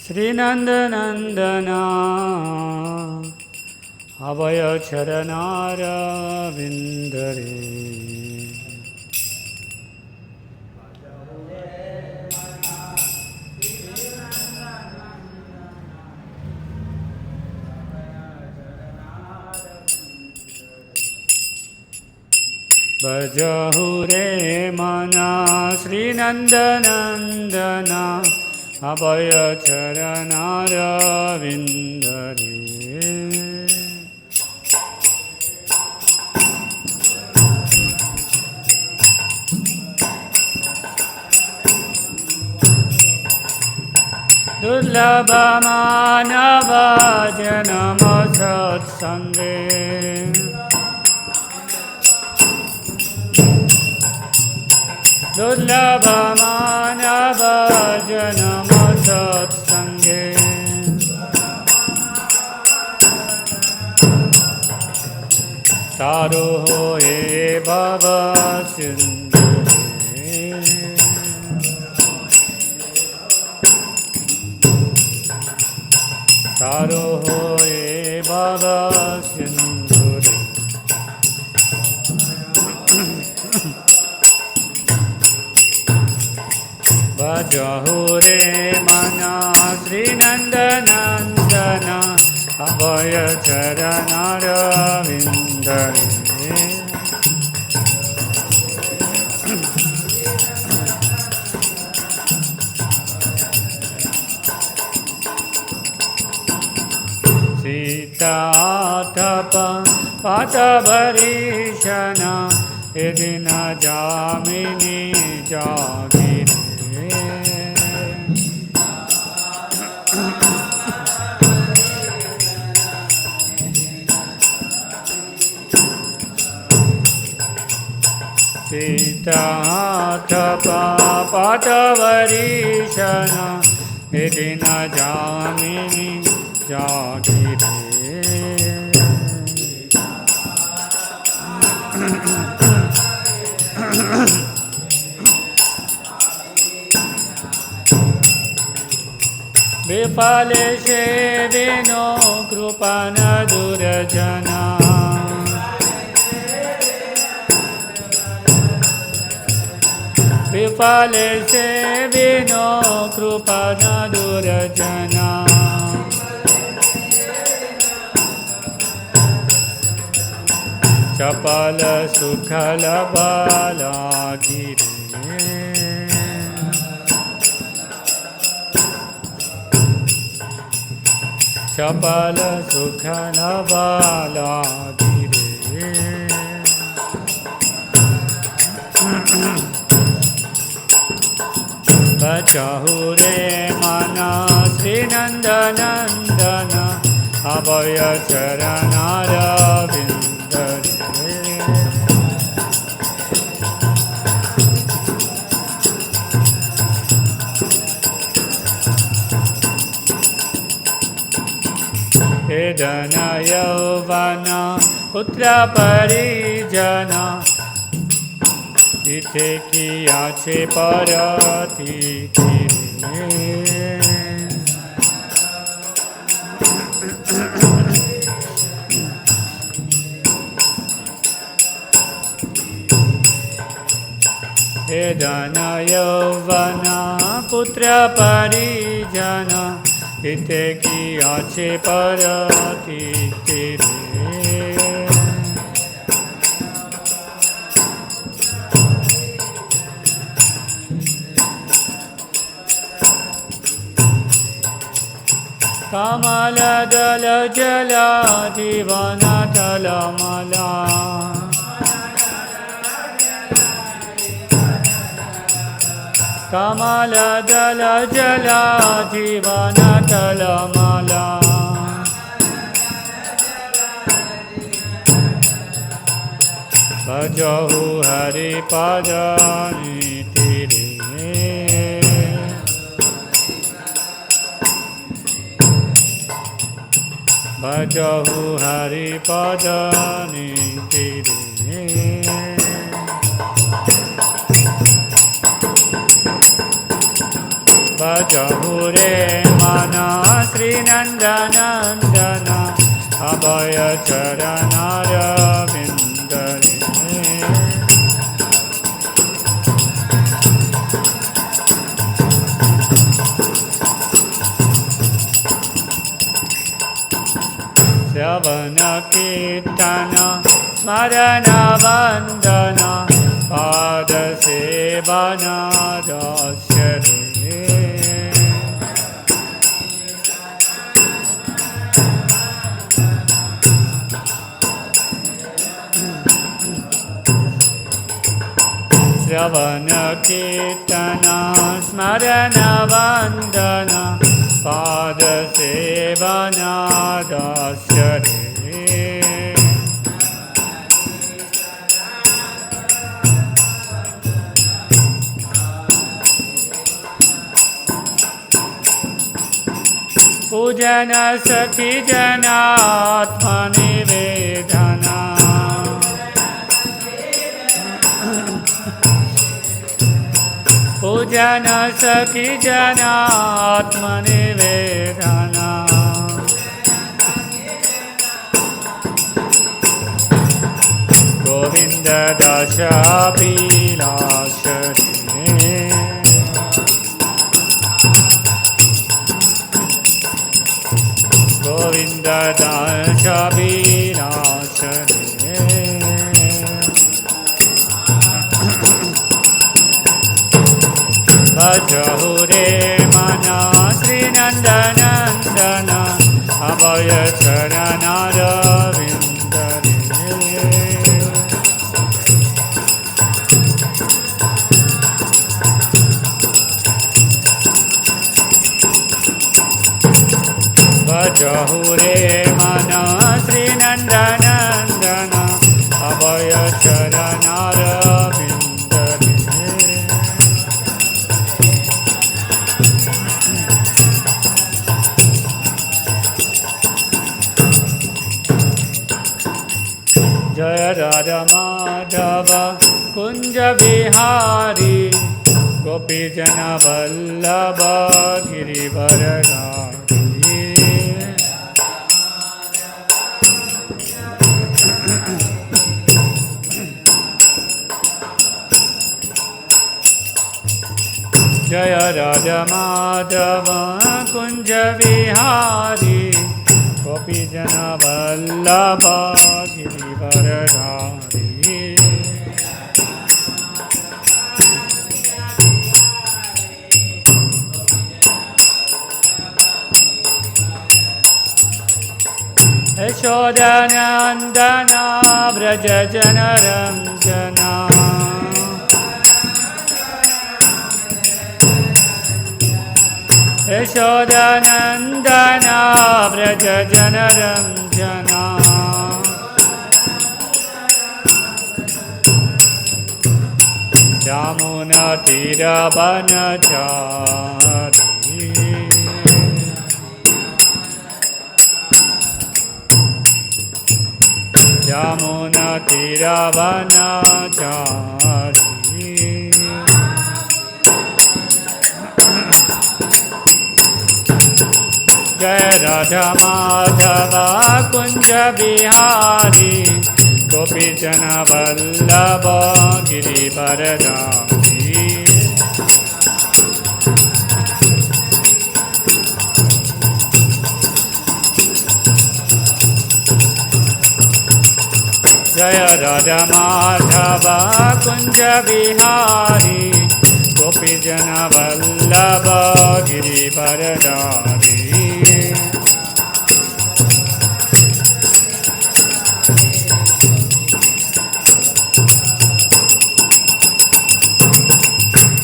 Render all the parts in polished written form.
श्रीनन्दनन्दना अभयचरणारविन्दरे भजहु रे मना श्रीनन्दनन्दना अभयचरणारविन्दरे दुर्लभमानवजनम सत्सङ्गे दुर्लभमानवजनम सत्सङ्गे तारो होए भव सिन्धुरे तारो होए भव सिन्धुरे भजहु रे मना श्रीनन्दनन्दना अभयचरणारविन्दरे सीताथप पातभरीशना यदि न जामिनी जागिरे सीताथप पातभरीशना यदि न जामिनी जागिरे विफले से विनो कृपण दुर्जना विफले से विनो कृपण दुर्जना चपल सुखल बालागिरे चपल सुखल बालागिरे भजहु रे मना श्रीनन्दनन्दना अभयचरणारविन्दरे हे धन यौवन पुत्र परिजना इथे किया छे परती हे धन यौवन पुत्र परिजना इते किया छे परती तेरे कमल दल जला जीवन तलमला कमल दल जला जीवन तलमला भजहु हरि पद तेरे भजहु हरि पद तेरे भजहु रे मन श्री नंदनंदन अभय चरणारविंद रे। श्रवण कीर्तन स्मरण वंदन पाद सेवन दास्य रे। श्रवण कीर्तन स्मरण वंदन पाद सेवन दास्य रे। पूजन सखी जनात्मनिवेदना पूजन सखी जनात्मनिवेदना गोविंद दशाभिलाष रे। गोविंद दशाभिलाष रे। भजहु रे मन श्री नंदनंदन अभय चरणारविंद रे। भजहु रे मन श्री नंदनंदन अभय चरणारविंद रे। जय राधा माधव कुंज बिहारी गोपीजन वल्लभ गिरिवरधारी। जय राधा माधव कुंज बिहारी गोपीजन वल्लभ गिरिवरधारी। यशोदनंदन व्रज जनरंजना यशोदनंदन व्रज जनरंजना यमुना तीर वनचारी। यमुना तीर वनचारी। जय राधा माधव कुंज बिहारी गोपीजन वल्लभ गिरिवरधारी। जय राधा माधव कुंज बिहारी गोपीजन वल्लभ गिरिवरधारी।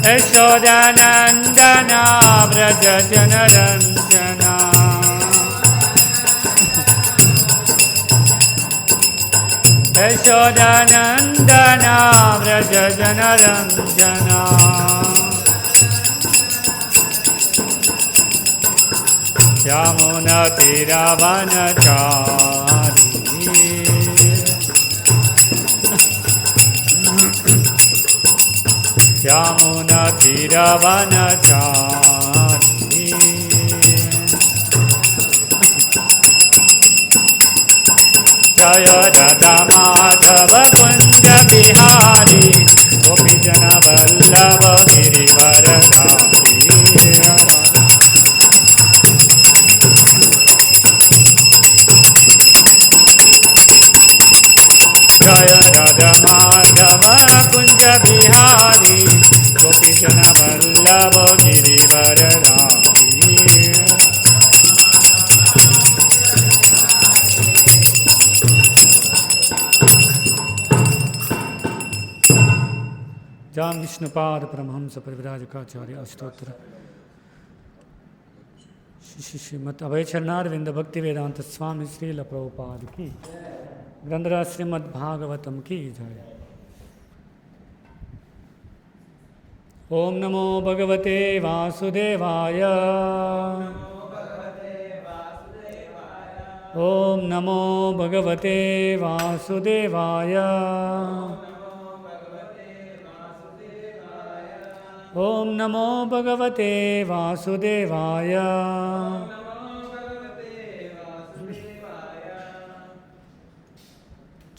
यशोदनंदन व्रज जनरंजना यशोदनंदन व्रज जनरंजना यमुना तीर वनचारी। यमुना तीर वनचारी। जय राधा माधव कुंज बिहारी गोपीजन वल्लभ गिरिवरधारी जय राधा माधव कुंज बिहारी गोपीजन वल्लभ गिरिवरधारी जाम विष्णुपाद परमहंस परिव्राजकाचार्य अष्टोत्तर श्रीमद अभय चरणारविंद भक्ति वेदांत स्वामी श्रील प्रभुपाद की ग्रंथराज श्रीमद् भागवतम की जय। ओम नमो भगवते वासुदेवाय ओम नमो भगवते वासुदेवाय ओम नमो भगवते वासुदेवाय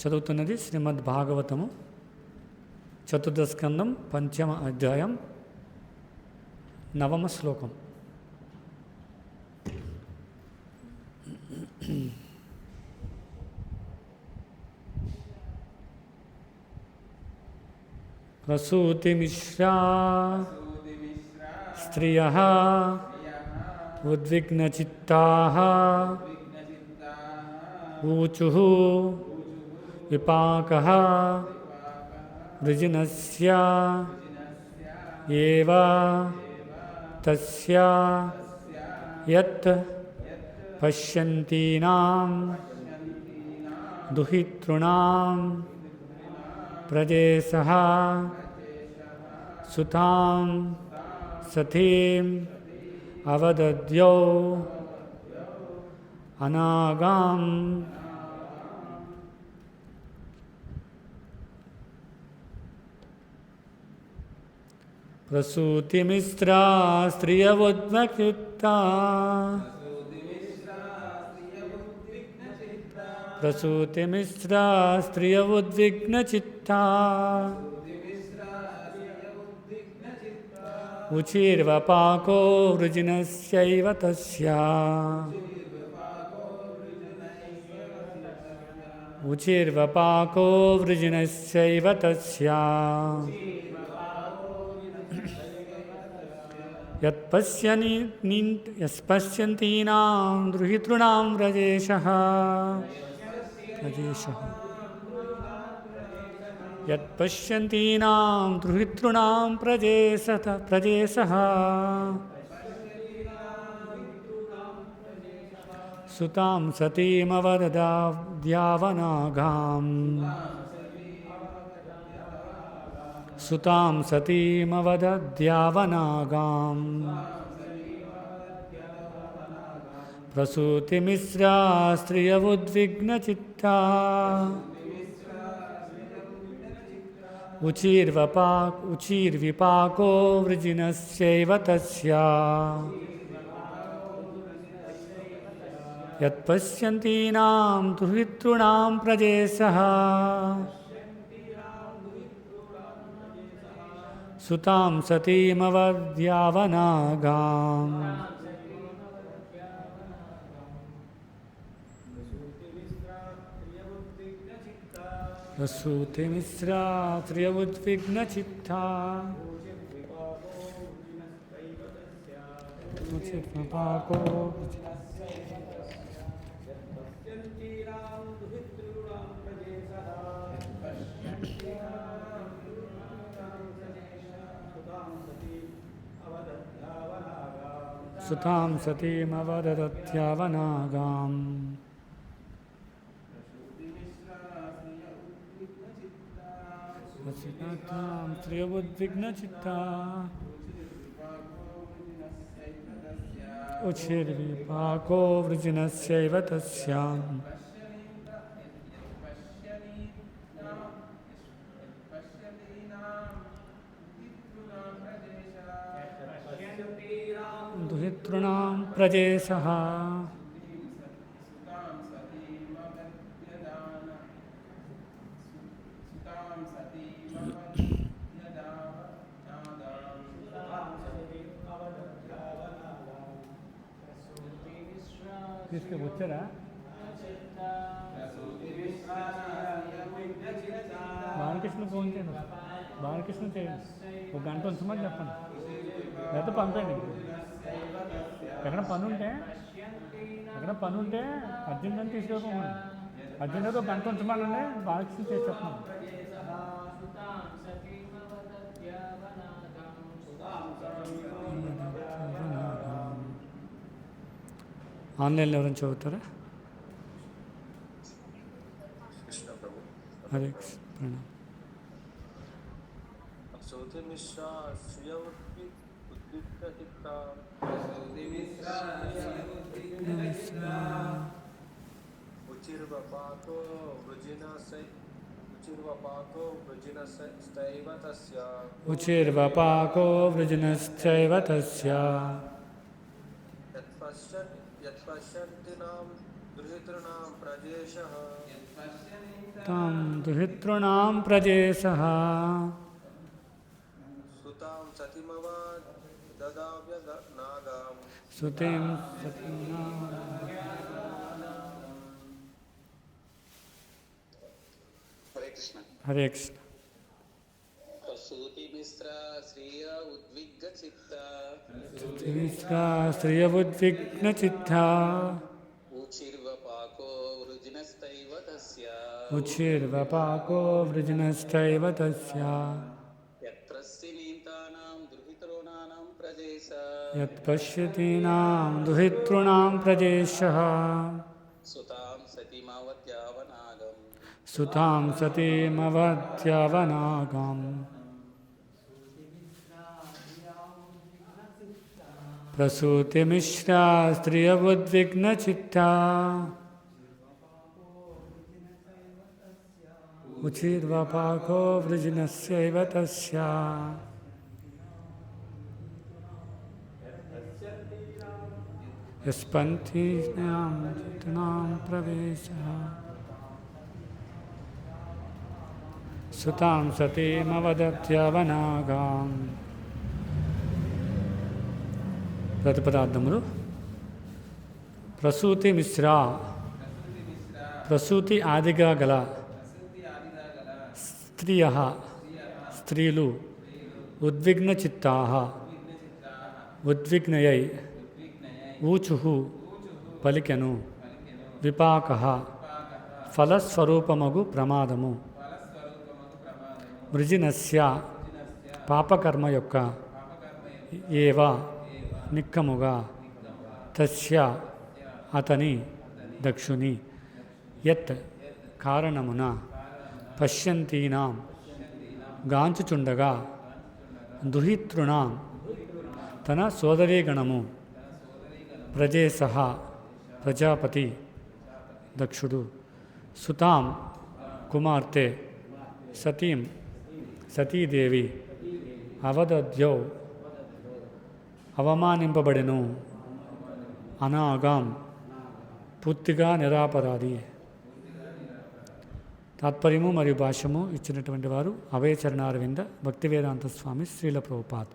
చదువుతున్నది శ్రీమద్ భాగవతము చతుర్దశస్కందం పంచమ అధ్యాయం నవమ శ్లోకం. ప్రసూతిమిశ్రా స్త్రియః ఉద్విగ్నచిత్తాః ఊచుః విపాకః వృజినస్య ఏవ తస్య యత్ పశ్యంతీనాం దుహితృణాం ప్రజేశః సుతాం సతీం అవదద్యౌ అనాగాం ప్రసూతిమిశ్రా స్త్రియవుద్విగ్నచిత్తా ప్రసూతిమిశ్రా స్త్రియవుద్విగ్నచిత్తా ఉచిర్వపాకో వృజినస్యైవ తస్యా ఉచిర్వపాకో వృజినస్యైవ తస్యా యత్పశ్యంతీనాం దుహితృణాం వ్రజేశః యత్పశ్యంతీనాం దుహితృణాం ప్రజేశః సుతాం సతీమవదద్యావనాగాం సుతాం సతీమవదద్యావనాగాం ప్రసూతిమిశ్రా స్త్రియవుద్విగ్నచిత్తా ఉచిర్విపాకో వృజినస్యైవ తస్యా యత్పశ్యంతీనాం దుహితృణాం ప్రజేశః సుతాం సతీమవద్యావనాగాం ప్రసూతిమిశ్రా స్త్రియవుద్విగ్నచిత్తా ఉచిర్విపాకో సుతాం సతీమవదద్యావనాగాం ప్రసూతిమిశ్రాం స్త్రియవుద్విగ్నచిత్తా ఉచిర్విపాకో వృజినస్యైవ తస్యాం దుహితృణాం ప్రజేశః వచ్చారా? బాలకృష్ణ ఫోన్ చేయండి, బాలకృష్ణ చేయండి, ఒక గంట ఉంచమని చెప్పండి, లేకపోతే పంపండి. ఎక్కడ పని ఉంటే అర్జెంట్ అని తీసుకోకండి, అర్జెంట్ ఒక గంట ఉంచమనండి, బాలకృష్ణ చేసి చెప్పండి. ఆన్లైన్లో ఎవరైనా చదువుతారా? హరే ప్రణామ్. ఉచిర్వపాకో వృజినశ్చైవ తస్య తాం దుహితృణాం ప్రజేశః సుతీం హరే కృష్ణ. శ్రియ ఉద్విగ్న చిత్తా ఉచిర్వపాకో వృజినశ్చైవ తస్య యత్పశ్యతీనాం దుహితృణాం ప్రజేశః సుతాం సతీమవత్యవనాగం ప్రసూతిమిశ్రా స్త్రియ ఉద్విగ్న చిత్తా ఉచిర్వపాకో వృజినశ్చైవ తస్య యస్పంతీనాం దుహితృణాం ప్రవేశః సుతాం సతీమవదత్యవనాగాం. ప్రతిపదార్థములు ప్రసూతి మిశ్రా, ప్రసూతి ఆదిగా గల స్త్రియః స్త్రీలు, ఉద్విగ్న చిత్తాః ఉద్విగ్నయై, ఊచుః పలికెను, విపాకః ఫలస్వరూపమగు ప్రమాదము, వృజినస్య పాపకర్మ యొక్క, ఏవ నిక్కముగా, తస్య అతని దక్షుని, యత్ కారణమున, పశ్యంతీనాం గాంచుచుండగా, దుహితృణాం తన సోదరీగణము, ప్రజేశః ప్రజాపతి దక్షుడు, సుతాం కుమార్తె, సతీం సతీదేవి, అవదద్యౌ అవమానింపబడెను, అనాగాం పూర్తిగా నిరాపరాధి. తాత్పర్యము మరియు భాష్యము ఇచ్చినటువంటి వారు అభయచరణారవింద భక్తివేదాంత స్వామి శ్రీల ప్రభుపాద్.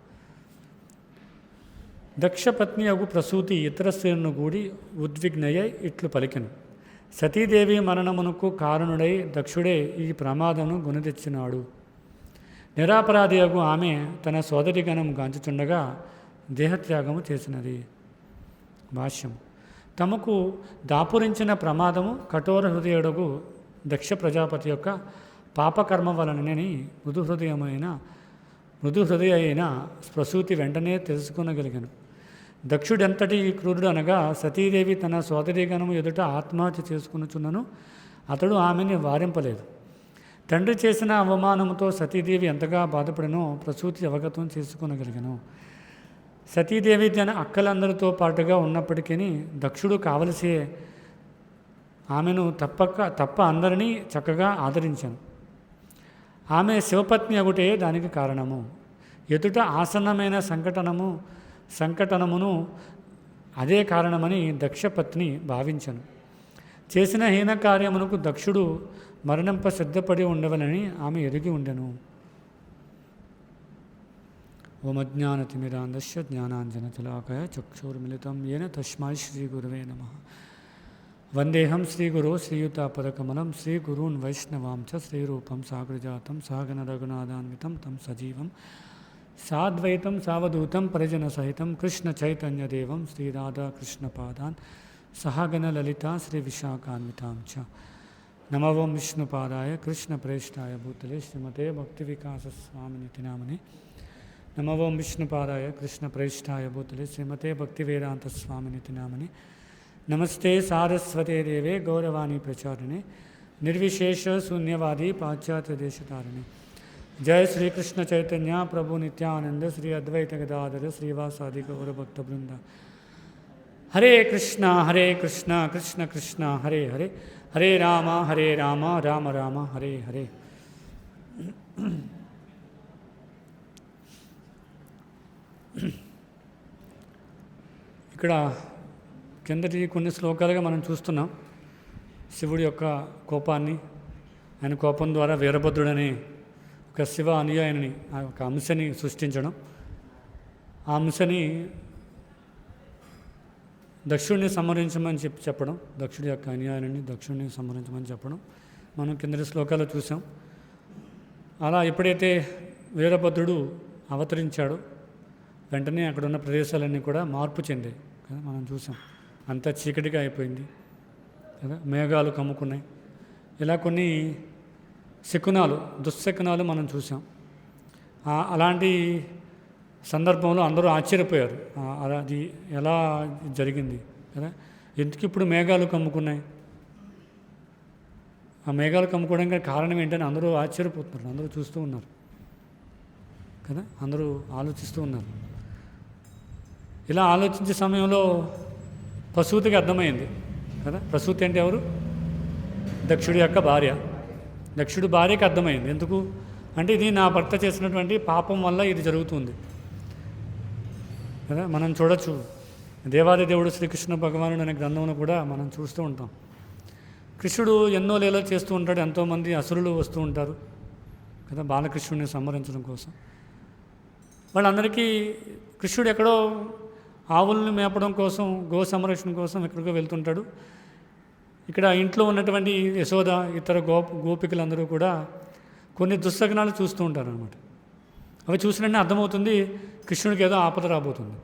దక్షపత్ని అగు ప్రసూతి ఇతర స్త్రీలను కూడి ఉద్విగ్నయ్యై ఇట్లు పలికెను, సతీదేవి మరణమునకు కారణుడై దక్షుడే ఈ ప్రమాదమును గుణతెచ్చినాడు. నిరాపరాధి అగు ఆమె తన సోదరిగణం గాంచుచుండగా దేహత్యాగము చేసినది. భాష్యం. తమకు దాపురించిన ప్రమాదము కఠోర హృదయుడగు దక్ష ప్రజాపతి యొక్క పాపకర్మ వలనని మృదు హృదయ అయిన ప్రసూతి వెంటనే తెలుసుకొనగలిగాను. దక్షుడెంతటి క్రూరుడు అనగా, సతీదేవి తన సోదరీగణము ఎదుట ఆత్మహత్య చేసుకునుచున్నను అతడు ఆమెని వారింపలేదు. తండ్రి చేసిన అవమానముతో సతీదేవి ఎంతగా బాధపడినో ప్రసూతి అవగతం చేసుకొనగలిగాను. సతీదేవి తన అక్కలందరితో పాటుగా ఉన్నప్పటికీ దక్షుడు కావలసే ఆమెను తప్ప అందరినీ చక్కగా ఆదరించాను. ఆమె శివపత్ని అగుటే దానికి కారణము. ఎదుట ఆసన్నమైన సంకటనమును అదే కారణమని దక్షపత్ని భావించను. చేసిన హీన కార్యమునకు దక్షుడు మరణంప సిద్ధపడి ఉండవలని ఆమె ఎరిగి ఉండెను. ఓమజ్ఞానతిమిరాంధస్య జ్ఞానాంజనతిలాకయ చక్షుర్మిళితం ఏన తస్మై శ్రీ గురవే నమః. వందేహం శ్రీగురో శ్రీయుతాపదకమలం శ్రీగురూన్ వైష్ణవాం చ శ్రీరూపం సాగరజాతం సాగన రఘునాథాన్వితం తం సజీవం సాద్వైతం సావధూతం పరిజనసహితం కృష్ణ చైతన్యదేవం శ్రీరాధాకృష్ణపాదాన్ సహగణ లలిత శ్రీ విశాఖాన్వితాం చ నమో విష్ణుపాదాయ కృష్ణప్రేష్టాయ భూతలే శ్రీమతే భక్తివికాసస్వామినితి నామని నమో విష్ణుపాదాయ కృష్ణప్రేష్టాయ భూతలే శ్రీమతే భక్తివేదాంతస్వామినితి నామని నమస్తే సారస్వతే దేవే గౌరవాణి ప్రచారిణే నిర్విశేష శూన్యవాది పాశ్చాత్య దేశతారిణి జయ శ్రీకృష్ణ చైతన్య ప్రభు నిత్యానంద శ్రీ అద్వైత గదాధర శ్రీవాసాది గౌరభక్త బృంద. హరే కృష్ణ కృష్ణ కృష్ణ హరే హరే హరే రామ రామ రామ హరే హరే. ఇక్కడ కిందటి కొన్ని శ్లోకాలుగా మనం చూస్తున్నాం శివుడి యొక్క కోపాన్ని. ఆయన కోపం ద్వారా వీరభద్రుడని ఒక శివ అనుయాయిని ఆ ఒక అంశని సృష్టించడం, ఆ అంశని దక్షుడిని సంహరించమని చెప్పడం, దక్షుడి యొక్క అనుయాయిని దక్షుడిని సంహరించమని చెప్పడం మనం కిందటి శ్లోకాల్లో చూసాం. అలా ఎప్పుడైతే వీరభద్రుడు అవతరించాడో వెంటనే అక్కడ ఉన్న ప్రదేశాలన్నీ కూడా మార్పు చెందాయి కదా, మనం చూసాం. అంతా చీకటిగా అయిపోయింది కదా, మేఘాలు కమ్ముకున్నాయి. ఇలా కొన్ని శకునాలు, దుశ్శకునాలు మనం చూసాం. అలాంటి సందర్భంలో అందరూ ఆశ్చర్యపోయారు, అది ఎలా జరిగింది కదా, ఎందుకు ఇప్పుడు మేఘాలు కమ్ముకున్నాయి, ఆ మేఘాలు కమ్ముకోవడానికి కారణం ఏంటని అందరూ ఆశ్చర్యపోతున్నారు, అందరూ చూస్తూ ఉన్నారు కదా, అందరూ ఆలోచిస్తూ ఉన్నారు. ఇలా ఆలోచించే సమయంలో ప్రసూతికి అర్థమైంది కదా. ప్రసూతి అంటే ఎవరు? దక్షుడి యొక్క భార్య. దక్షుడి భార్యకి అర్థమైంది. ఎందుకు అంటే ఇది నా భర్త చేసినటువంటి పాపం వల్ల ఇది జరుగుతుంది కదా. మనం చూడొచ్చు, దేవాది దేవుడు శ్రీకృష్ణ భగవానుడు అనే గ్రంథంలో కూడా మనం చూస్తూ ఉంటాం. కృష్ణుడు ఎన్నో లీలలు చేస్తూ ఉంటాడు, ఎంతోమంది అసురులు వస్తూ ఉంటారు కదా బాలకృష్ణుడిని సంహరించడం కోసం. వాళ్ళందరికీ కృష్ణుడు ఎక్కడో ఆవులను మేపడం కోసం, గో సంరక్షణ కోసం ఎక్కడికో వెళ్తుంటాడు. ఇక్కడ ఇంట్లో ఉన్నటువంటి యశోద, ఇతర గోపికలందరూ కూడా కొన్ని దుశ్శకునాలు చూస్తూ ఉంటారు అన్నమాట. అవి చూసినట్టే అర్థమవుతుంది కృష్ణుడికి ఏదో ఆపద రాబోతుంది.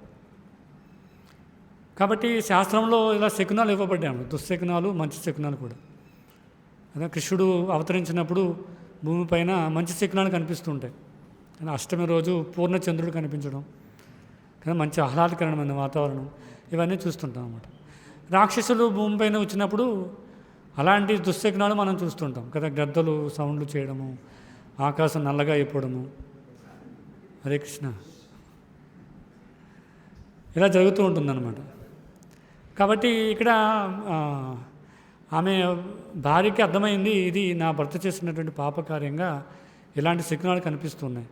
కాబట్టి శాస్త్రంలో ఇలా శకునాలు ఇవ్వబడ్డాయి, దుశ్శకునాలు మంచి శకునాలు కూడా. అదే కృష్ణుడు అవతరించినప్పుడు భూమిపైన మంచి శకునాలు కనిపిస్తూ ఉంటాయి. అష్టమి రోజు పూర్ణచంద్రుడు కనిపించడం కదా, మంచి ఆహ్లాదకరమైన వాతావరణం, ఇవన్నీ చూస్తుంటాం అన్నమాట. రాక్షసులు భూమిపైన వచ్చినప్పుడు అలాంటి దుశ్శకునాలు మనం చూస్తుంటాం కదా, గద్దలు సౌండ్లు చేయడము, ఆకాశం నల్లగా అయిపోవడము. హరే కృష్ణ, ఇలా జరుగుతూ ఉంటుందన్నమాట. కాబట్టి ఇక్కడ ఆమె భార్యకి అర్థమైంది, ఇది నా భర్త చేసినటువంటి పాపకార్యంగా ఇలాంటి శకునాలు కనిపిస్తున్నాయి.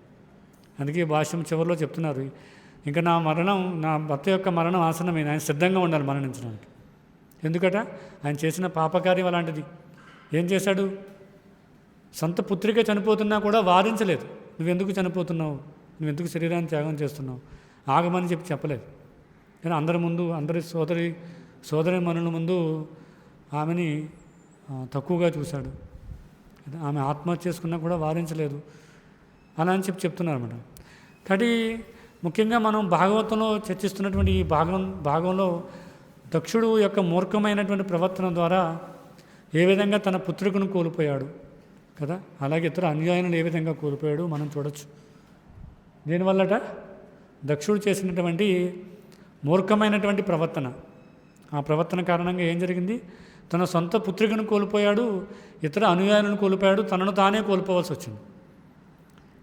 అందుకే భాష్యం చివరిలో చెప్తున్నారు, ఇంకా నా భర్త యొక్క మరణం ఆసన్నమైన, ఆయన సిద్ధంగా ఉండాలి మరణించడానికి. ఎందుకట? ఆయన చేసిన పాపకార్యం అలాంటిది. ఏం చేశాడు? సొంత పుత్రిక చనిపోతున్నా కూడా వాదించలేదు. నువ్వెందుకు చనిపోతున్నావు, నువ్వెందుకు శరీరాన్ని త్యాగం చేస్తున్నావు, ఆగమని చెప్పలేదు. కానీ అందరి ముందు, అందరి సోదరి మనుల ముందు ఆమెని తక్కువగా చూశాడు. ఆమె ఆత్మహత్య చేసుకున్నా కూడా వారించలేదు అలా అని చెప్తున్నారు అన్నమాట. కాబట్టి ముఖ్యంగా మనం భాగవతంలో చర్చిస్తున్నటువంటి ఈ భాగంలో దక్షుడు యొక్క మూర్ఖమైనటువంటి ప్రవర్తన ద్వారా ఏ విధంగా తన పుత్రికను కోల్పోయాడు కదా, అలాగే ఇతర అన్యాయాలను ఏ విధంగా కోల్పోయాడు మనం చూడొచ్చు. దీనివల్లట దక్షుడు చేసినటువంటి మూర్ఖమైనటువంటి ప్రవర్తన, ఆ ప్రవర్తన కారణంగా ఏం జరిగింది? తన సొంత పుత్రికను కోల్పోయాడు, ఇతర అనుయాయులను కోల్పోయాడు, తనను తానే కోల్పోవాల్సి వచ్చింది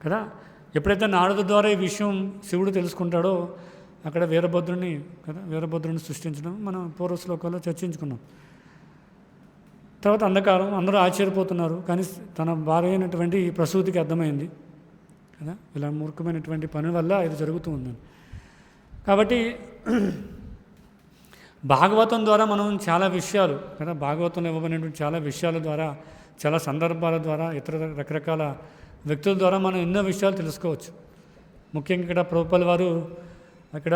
కదా. ఎప్పుడైతే నారద ద్వారా ఈ విషయం శివుడు తెలుసుకుంటాడో అక్కడ వీరభద్రుని సృష్టించడం మనం పూర్వ శ్లోకాల్లో చర్చించుకున్నాం. తర్వాత అంధకారం, అందరూ ఆశ్చర్యపోతున్నారు. కానీ తన భార్య అయినటువంటి ప్రసూతికి అర్థమైంది కదా, ఇలా మూర్ఖమైనటువంటి పని వల్ల ఇది జరుగుతూ ఉందని. కాబట్టి భాగవతం ద్వారా మనం చాలా విషయాలు కదా, భాగవతంలో ఇవ్వబడినటువంటి చాలా విషయాల ద్వారా, చాలా సందర్భాల ద్వారా, ఇతర రకరకాల వ్యక్తుల ద్వారా మనం ఎన్నో విషయాలు తెలుసుకోవచ్చు. ముఖ్యంగా ఇక్కడ ప్రభుపాల్ వారు అక్కడ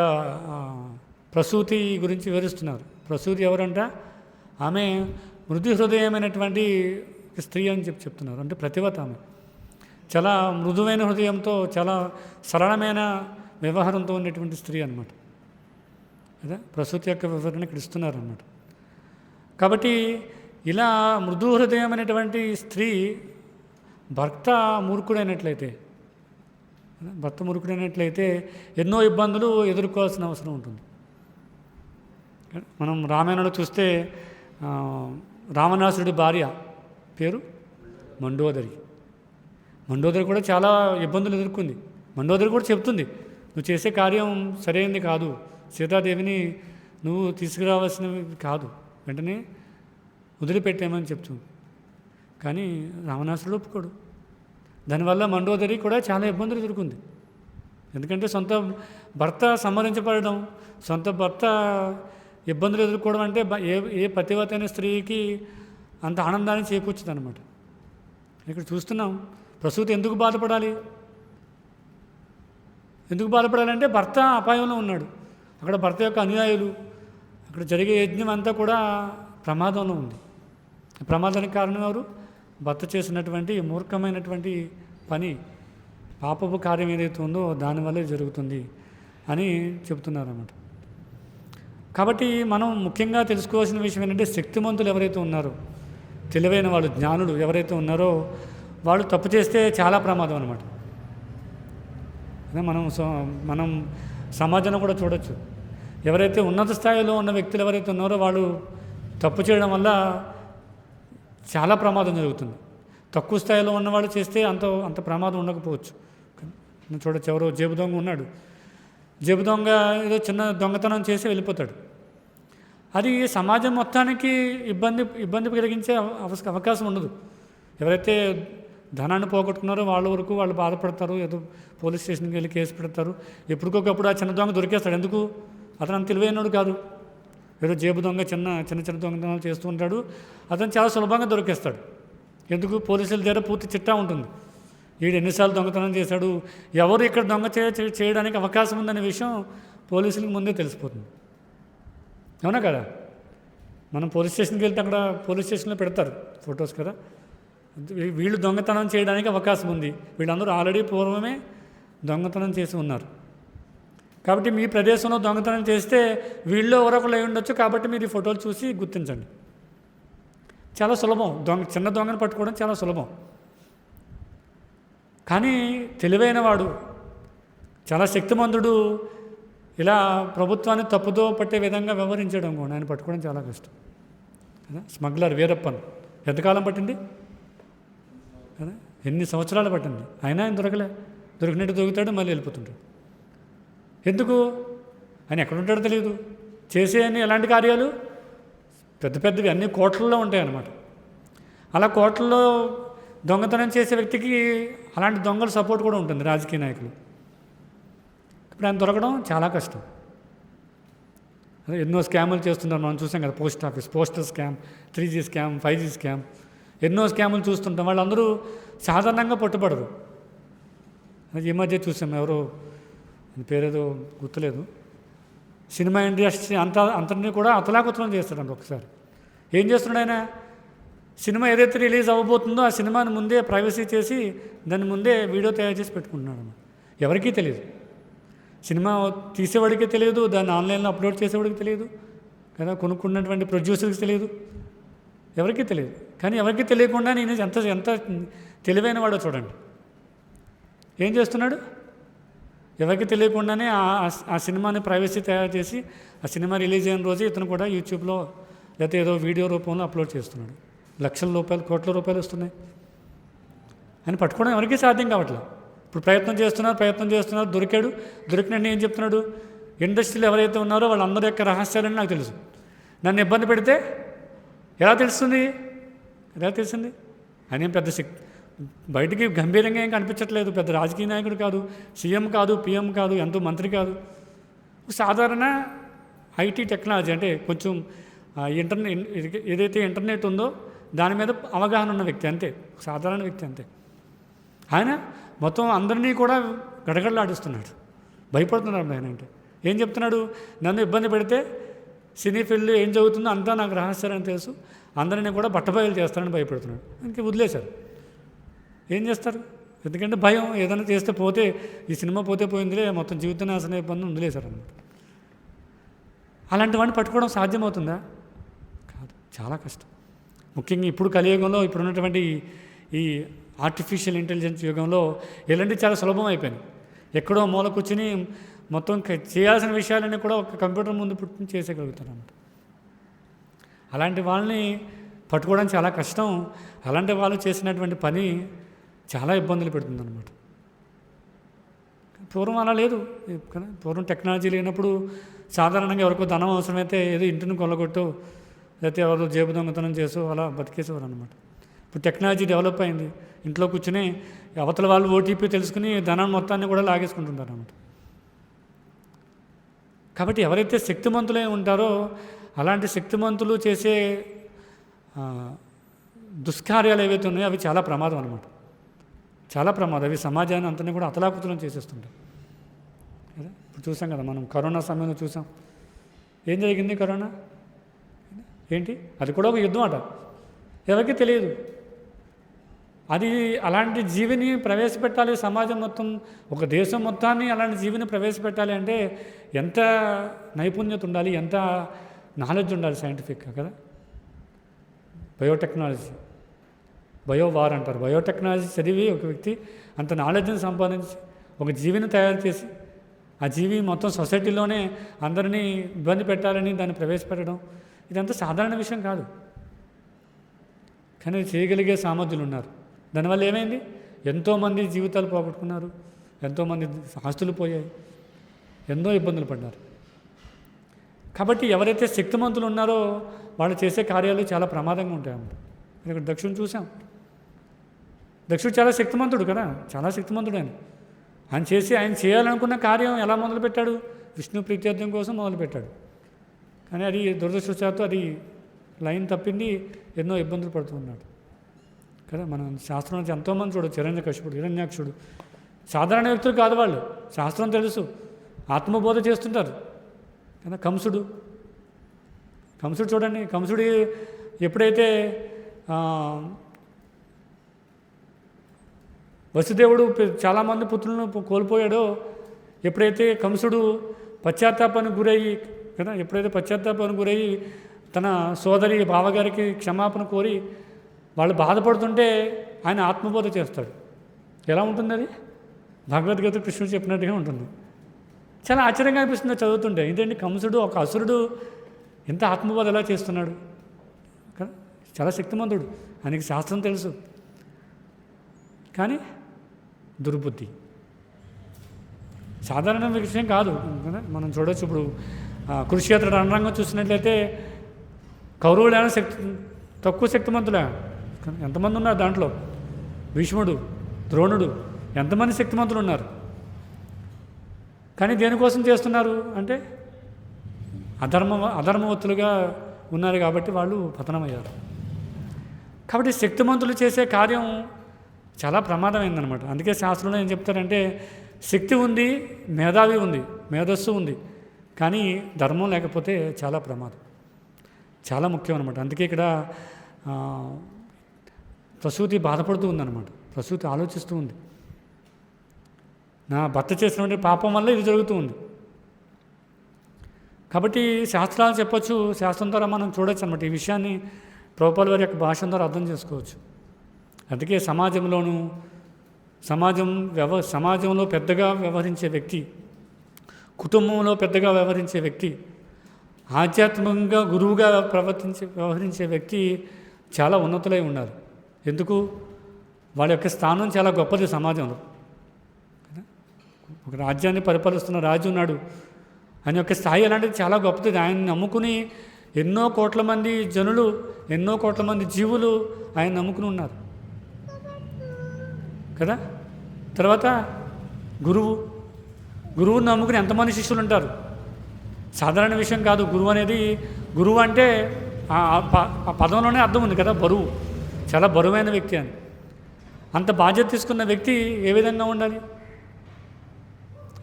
ప్రసూతి గురించి వివరిస్తున్నారు. ప్రసూతి ఎవరంట? ఆమె మృదు హృదయమైనటువంటి స్త్రీ అని చెప్తున్నారు. అంటే ప్రతివత ఆమె చాలా మృదువైన హృదయంతో, చాలా సరళమైన వ్యవహారంతో ఉన్నటువంటి స్త్రీ అన్నమాట. అదే ప్రసూతి యొక్క వివరణ ఇక్కడ ఇస్తున్నారు అన్నమాట. కాబట్టి ఇలా మృదు హృదయమైనటువంటి స్త్రీ భర్త మూర్ఖుడైనట్లయితే ఎన్నో ఇబ్బందులు ఎదుర్కోవాల్సిన అవసరం ఉంటుంది. మనం రామాయణంలో చూస్తే రావణాసురుడి భార్య పేరు మండోదరి. మండోదరి కూడా చాలా ఇబ్బందులు ఎదుర్కొంది. మండోదరి కూడా చెప్తుంది, నువ్వు చేసే కార్యం సరైనది కాదు, సీతాదేవిని నువ్వు తీసుకురావాల్సినవి కాదు, వెంటనే వదిలిపెట్టామని చెప్తుంది. కానీ రావణాసురుడు ఒప్పుకోడు. దానివల్ల మండోదరి కూడా చాలా ఇబ్బందులు ఎదుర్కొంది. ఎందుకంటే సొంత భర్త సంహరించబడడం, సొంత భర్త ఇబ్బందులు ఎదుర్కోవడం అంటే ఏ పతివతైన స్త్రీకి అంత ఆనందాన్ని చేకూర్చుతుంది అనమాట. ఇక్కడ చూస్తున్నాం, ప్రసూతి ఎందుకు బాధపడాలి? ఎందుకు బాధపడాలంటే భర్త అపాయంలో ఉన్నాడు. అక్కడ భర్త యొక్క అనుయాయులు, అక్కడ జరిగే యజ్ఞం అంతా కూడా ప్రమాదంలో ఉంది. ప్రమాదానికి కారణం ఎవరు? భర్త చేసినటువంటి మూర్ఖమైనటువంటి పని, పాపపు కార్యం ఏదైతే ఉందో దానివల్లే జరుగుతుంది అని చెబుతున్నారు అన్నమాట. కాబట్టి మనం ముఖ్యంగా తెలుసుకోవాల్సిన విషయం ఏంటంటే, శక్తిమంతులు ఎవరైతే ఉన్నారో, తెలివైన వాళ్ళు, జ్ఞానులు ఎవరైతే ఉన్నారో వాళ్ళు తప్పు చేస్తే చాలా ప్రమాదం అన్నమాట. మనం సమాజంలో కూడా చూడొచ్చు. ఎవరైతే ఉన్నత స్థాయిలో ఉన్న వ్యక్తులు ఎవరైతే ఉన్నారో వాళ్ళు తప్పు చేయడం వల్ల చాలా ప్రమాదం జరుగుతుంది. తక్కువ స్థాయిలో ఉన్నవాళ్ళు చేస్తే అంత ప్రమాదం ఉండకపోవచ్చు. చూడొచ్చు, ఎవరో జేబు దొంగ ఉన్నాడు. జేబు దొంగ ఏదో చిన్న దొంగతనం చేసి వెళ్ళిపోతాడు. అది సమాజం మొత్తానికి ఇబ్బంది కలిగించే అవకాశం ఉండదు. ఎవరైతే ధనాన్ని పోగొట్టుకున్నారో వాళ్ళ వరకు వాళ్ళు బాధపడతారు, ఏదో పోలీస్ స్టేషన్కి వెళ్ళి కేసు పెడతారు. ఎప్పటికొకప్పుడు ఆ చిన్న దొంగ దొరికేస్తాడు. ఎందుకు? అతను అంత తెలివైనడు కాదు. ఏదో జేబు దొంగ చిన్న దొంగతనాలు చేస్తూ ఉంటాడు. అతను చాలా సులభంగా దొరికేస్తాడు. ఎందుకు? పోలీసుల దగ్గర పూర్తి చిట్టా ఉంటుంది. వీడు ఎన్నిసార్లు దొంగతనం చేశాడు, ఎవరు ఇక్కడ దొంగ చేయడానికి అవకాశం ఉందనే విషయం పోలీసులకు ముందే తెలిసిపోతుంది. అవునా కదా? మనం పోలీస్ స్టేషన్కి వెళ్తే అక్కడ పోలీస్ స్టేషన్లో పెడతారు ఫొటోస్ కదా, వీళ్ళు దొంగతనం చేయడానికి అవకాశం ఉంది, వీళ్ళందరూ ఆల్రెడీ పూర్వమే దొంగతనం చేసి ఉన్నారు. కాబట్టి మీ ప్రదేశంలో దొంగతనం చేస్తే వీళ్ళు ఎవరొకరు అయి ఉండొచ్చు. కాబట్టి మీరు ఈ ఫోటోలు చూసి గుర్తించండి. చాలా సులభం, చిన్న దొంగను పట్టుకోవడం చాలా సులభం. కానీ తెలివైన వాడు, చాలా శక్తిమంతుడు ఇలా ప్రభుత్వాన్ని తప్పుదో పట్టే విధంగా వ్యవహరించడం కూడా ఆయన పట్టుకోవడం చాలా కష్టం కదా. స్మగ్లర్ వీరప్పన్ ఎంతకాలం పట్టింది కదా, ఎన్ని సంవత్సరాలు పట్టింది, అయినా ఆయన దొరికినట్టు దొరుకుతాడు, మళ్ళీ వెళ్ళిపోతుంటాడు. ఎందుకు? ఆయన ఎక్కడుంటాడో తెలియదు. చేసే అన్ని ఎలాంటి కార్యాలు పెద్దవి అన్ని కోట్లలో ఉంటాయన్నమాట. అలా కోట్లలో దొంగతనం చేసే వ్యక్తికి అలాంటి దొంగల సపోర్ట్ కూడా ఉంటుంది, రాజకీయ నాయకులు. ఇప్పుడు ఆయన దొరకడం చాలా కష్టం. ఎన్నో స్కాములు చేస్తుంటారు, మనం చూసాం కదా. Post office, postal scam, 3G scam, 5G scam, ఎన్నో స్కాములు చూస్తుంటాం. వాళ్ళందరూ సాధారణంగా పట్టుబడరు. ఈ మధ్య చూసాం, ఎవరో పేరేదో గుర్తులేదు, సినిమా ఇండస్ట్రీ అంతని కూడా అతలాకుతలం చేస్తాడండి ఒకసారి. ఏం చేస్తున్నాడు ఆయన? సినిమా ఏదైతే రిలీజ్ అవ్వబోతుందో ఆ సినిమాని ముందే ప్రైవసీ చేసి దాన్ని ముందే వీడియో తయారు చేసి పెట్టుకుంటున్నాడు. ఎవరికీ తెలియదు, సినిమా తీసేవాడికి తెలియదు, దాన్ని ఆన్లైన్లో అప్లోడ్ చేసేవాడికి తెలియదు కదా, కొనుక్కున్నటువంటి ప్రొడ్యూసర్కి తెలియదు, ఎవరికీ తెలియదు. కానీ ఎవరికి తెలియకుండా నేను ఎంత తెలివైన వాడో చూడండి. ఏం చేస్తున్నాడు? ఎవరికి తెలియకుండానే ఆ సినిమాని ప్రైవసీ తయారు చేసి ఆ సినిమా రిలీజ్ అయిన రోజు ఇతను కూడా యూట్యూబ్లో లేకపోతే ఏదో వీడియో రూపంలో అప్లోడ్ చేస్తున్నాడు. లక్షల రూపాయలు, కోట్ల రూపాయలు వస్తున్నాయి. అని పట్టుకోవడం ఎవరికీ సాధ్యం కావట్లేదు. ఇప్పుడు ప్రయత్నం చేస్తున్నారు, దొరికినట్టు ఏం చెప్తున్నాడు? ఇండస్ట్రీలో ఎవరైతే ఉన్నారో వాళ్ళందరి యొక్క రహస్యాలని నాకు తెలుసు, నన్ను ఇబ్బంది పెడితే ఎలా తెలిసింది? ఆయన ఏం పెద్ద బయటికి గంభీరంగా ఏం కనిపించట్లేదు, పెద్ద రాజకీయ నాయకుడు కాదు, సీఎం కాదు, పిఎం కాదు, ఎంతో మంత్రి కాదు, సాధారణ ఐటీ టెక్నాలజీ అంటే కొంచెం ఏదైతే ఇంటర్నెట్ ఉందో దాని మీద అవగాహన ఉన్న వ్యక్తి, అంతే, సాధారణ వ్యక్తి అంతే. ఆయన మొత్తం అందరినీ కూడా గడగడలాడిస్తున్నాడు, భయపడుతున్నాడు ఆయన. అంటే ఏం చెప్తున్నాడు? నన్ను ఇబ్బంది పెడితే సినీ ఫీల్డ్లో ఏం జరుగుతుందో అంతా నాకు రహస్యాలని తెలుసు, అందరినీ కూడా బట్టబయలు చేస్తారని భయపెడుతున్నాడు. ఇంక వదిలేశారు. ఏం చేస్తారు? ఎందుకంటే భయం, ఏదైనా చేస్తే పోతే ఈ సినిమా పోతే పోయిందిలే, మొత్తం జీవితం నాశనం అయిపోయిందని వదిలేశారు అన్నమాట. అలాంటి వాడిని పట్టుకోవడం సాధ్యమవుతుందా? కాదు, చాలా కష్టం. ముఖ్యంగా ఇప్పుడు కలియుగంలో, ఇప్పుడున్నటువంటి ఈ ఆర్టిఫిషియల్ ఇంటెలిజెన్స్ యుగంలో ఇలాంటివి చాలా సులభం అయిపోయినాయి. ఎక్కడో మూల కూర్చుని మొత్తం చేయాల్సిన విషయాలన్నీ కూడా ఒక కంప్యూటర్ ముందు పుట్టి చేసేయగలుగుతారు అన్నమాట. అలాంటి వాళ్ళని పట్టుకోవడం చాలా కష్టం. అలాంటి వాళ్ళు చేసినటువంటి పని చాలా ఇబ్బందులు పెడుతుందన్నమాట. పూర్వం అలా లేదు కదా. పూర్వం టెక్నాలజీ లేనప్పుడు సాధారణంగా ఎవరికో ధనం అవసరమైతే ఏదో ఇంటిని కొల్లగొట్టో లేకపోతే ఎవరో జేబు దొంగతనం చేసో అలా బతికేసేవారు అనమాట. ఇప్పుడు టెక్నాలజీ డెవలప్ అయింది. ఇంట్లో కూర్చుని అవతల వాళ్ళు ఓటీపీ తెలుసుకుని ధనాన్ని మొత్తాన్ని కూడా లాగేసుకుంటుంటారు అన్నమాట. కాబట్టి ఎవరైతే శక్తిమంతులై ఉంటారో అలాంటి శక్తిమంతులు చేసే దుష్కార్యాలు ఏవైతే ఉన్నాయో అవి చాలా ప్రమాదం అనమాట. చాలా ప్రమాదం. అవి సమాజాన్ని అంతని కూడా అతలాకుతలం చేసేస్తుంటాయి కదా. ఇప్పుడు చూసాం కదా, మనం కరోనా సమయంలో చూసాం. ఏం జరిగింది కరోనా? ఏంటి? అది కూడా ఒక యుద్ధం అట. ఎవరికి తెలియదు. అది అలాంటి జీవిని ప్రవేశపెట్టాలి సమాజం మొత్తం, ఒక దేశం మొత్తాన్ని అలాంటి జీవిని ప్రవేశపెట్టాలి అంటే ఎంత నైపుణ్యత ఉండాలి, ఎంత నాలెడ్జ్ ఉండాలి సైంటిఫిక్గా కదా. బయోటెక్నాలజీ, బయోవార్ అంటారు. బయోటెక్నాలజీ చదివి ఒక వ్యక్తి అంత నాలెడ్జ్ని సంపాదించి ఒక జీవిని తయారు చేసి ఆ జీవి మొత్తం సొసైటీలోనే అందరినీ ఇబ్బంది పెట్టాలని దాన్ని ప్రవేశపెట్టడం ఇదంతా సాధారణ విషయం కాదు. కానీ చేయగలిగే సామర్థ్యులు ఉన్నారు. దానివల్ల ఏమైంది? ఎంతోమంది జీవితాలు పోగొట్టుకున్నారు, ఎంతోమంది ఆస్తులు పోయాయి, ఎన్నో ఇబ్బందులు పడ్డారు. కాబట్టి ఎవరైతే శక్తిమంతులు ఉన్నారో వాళ్ళు చేసే కార్యాలు చాలా ప్రమాదంగా ఉంటాయన్నమాట. ఇక్కడ దక్షుని చూసాం. దక్షుడు చాలా శక్తిమంతుడు కదా, చాలా శక్తిమంతుడు ఆయన. ఆయన చేయాలనుకున్న కార్యం ఎలా మొదలుపెట్టాడు? విష్ణు ప్రీత్యర్థం కోసం మొదలుపెట్టాడు. కానీ అది దురదృష్టవశాత్తు అది లైన్ తప్పింది, ఎన్నో ఇబ్బందులు పడుతున్నాడు కదా. మనం శాస్త్రం నుంచి ఎంతోమంది చూడవచ్చు. హిరణ్యకశిపుడు, హిరణ్యాక్షుడు సాధారణ వ్యక్తులు కాదు వాళ్ళు. శాస్త్రం తెలుసు, ఆత్మబోధ చేస్తుంటారు కదా. కంసుడు చూడండి. కంసుడు ఎప్పుడైతే వసుదేవుడు చాలామంది పుత్రులను కోల్పోయాడో, ఎప్పుడైతే కంసుడు పశ్చాత్తాపానికి గురయ్యి కదా, ఎప్పుడైతే పశ్చాత్తాపానికి గురయ్యి తన సోదరి బావగారికి క్షమాపణ కోరి వాళ్ళు బాధపడుతుంటే ఆయన ఆత్మబోధ చేస్తాడు. ఎలా ఉంటుంది అది? భగవద్గీత కృష్ణుడు చెప్పినట్టుగా ఉంటుంది. చాలా ఆశ్చర్యంగా అనిపిస్తుంది చదువుతుంటే. ఏంటంటే కంసుడు ఒక అసురుడు ఎంత ఆత్మబోధ ఎలా చేస్తున్నాడు కదా. చాలా శక్తిమంతుడు, ఆయనకి శాస్త్రం తెలుసు. కానీ దుర్బుద్ధి సాధారణ విషయం కాదు కదా. మనం చూడవచ్చు. ఇప్పుడు కురుక్షేత్ర రణరంగం చూసినట్లయితే కౌరవులైన తక్కువ శక్తిమంతులే. ఎంతమంది ఉన్నారు దాంట్లో? భీష్ముడు, ద్రోణుడు, ఎంతమంది శక్తిమంతులు ఉన్నారు. కానీ దేనికోసం చేస్తున్నారు అంటే అధర్మవత్తులుగా ఉన్నారు కాబట్టి వాళ్ళు పతనమయ్యారు. కాబట్టి శక్తిమంతులు చేసే కార్యం చాలా ప్రమాదమైందనమాట. అందుకే శాస్త్రంలో ఏం చెప్తారంటే శక్తి ఉంది, మేధావి ఉంది, మేధస్సు ఉంది, కానీ ధర్మం లేకపోతే చాలా ప్రమాదం, చాలా ముఖ్యం అనమాట. అందుకే ఇక్కడ ప్రసూతి బాధపడుతూ ఉందన్నమాట. ప్రసూతి ఆలోచిస్తూ ఉంది, నా భర్త చేసినటువంటి పాపం వల్ల ఇది జరుగుతూ ఉంది. కాబట్టి శాస్త్రాలు చెప్పచ్చు, శాస్త్రం ద్వారా మనం చూడొచ్చు అనమాట. ఈ విషయాన్ని ప్రభుపాదుల వారి యొక్క భాష ద్వారా అర్థం చేసుకోవచ్చు. అందుకే సమాజంలో పెద్దగా వ్యవహరించే వ్యక్తి, కుటుంబంలో పెద్దగా వ్యవహరించే వ్యక్తి, ఆధ్యాత్మికంగా గురువుగా వ్యవహరించే వ్యక్తి చాలా ఉన్నతులై ఉన్నారు. ఎందుకు? వాళ్ళ యొక్క స్థానం చాలా గొప్పది సమాజంలో. ఒక రాజ్యాన్ని పరిపాలిస్తున్న రాజు ఉన్నాడు, ఆయన యొక్క స్థాయి అలాంటిది చాలా గొప్పది. ఆయన నమ్ముకుని ఎన్నో కోట్ల మంది జనులు, ఎన్నో కోట్ల మంది జీవులు ఆయన నమ్ముకుని ఉన్నారు కదా. తర్వాత గురువుని నమ్ముకుని ఎంతమంది శిష్యులు ఉంటారు? సాధారణ విషయం కాదు. గురువు అంటే ఆ పదంలోనే అర్థం ఉంది కదా, బరువు, చాలా బరువైన వ్యక్తి అని. అంత బాధ్యత తీసుకున్న వ్యక్తి ఏ విధంగా ఉండాలి?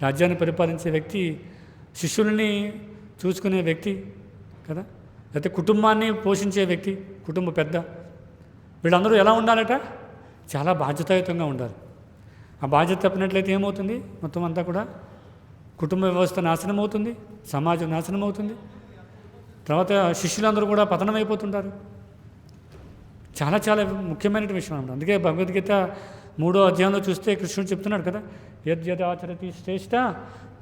రాజ్యాన్ని పరిపాలించే వ్యక్తి, శిష్యుల్ని చూసుకునే వ్యక్తి, కదా, లేకపోతే కుటుంబాన్ని పోషించే వ్యక్తి, కుటుంబ పెద్ద, వీళ్ళందరూ ఎలా ఉండాలట? చాలా బాధ్యతాయుతంగా ఉండాలి. ఆ బాధ్యత తప్పినట్లయితే ఏమవుతుంది? మొత్తం అంతా కూడా కుటుంబ వ్యవస్థ నాశనం అవుతుంది, సమాజం నాశనం అవుతుంది, తర్వాత శిష్యులందరూ కూడా పతనం అయిపోతుంటారు. చాలా చాలా ముఖ్యమైన విషయం అన్నమాట. అందుకే భగవద్గీత 3వ అధ్యాయంలో చూస్తే కృష్ణుడు చెప్తున్నాడు కదా, యద్యదాచరతి శ్రేష్ఠ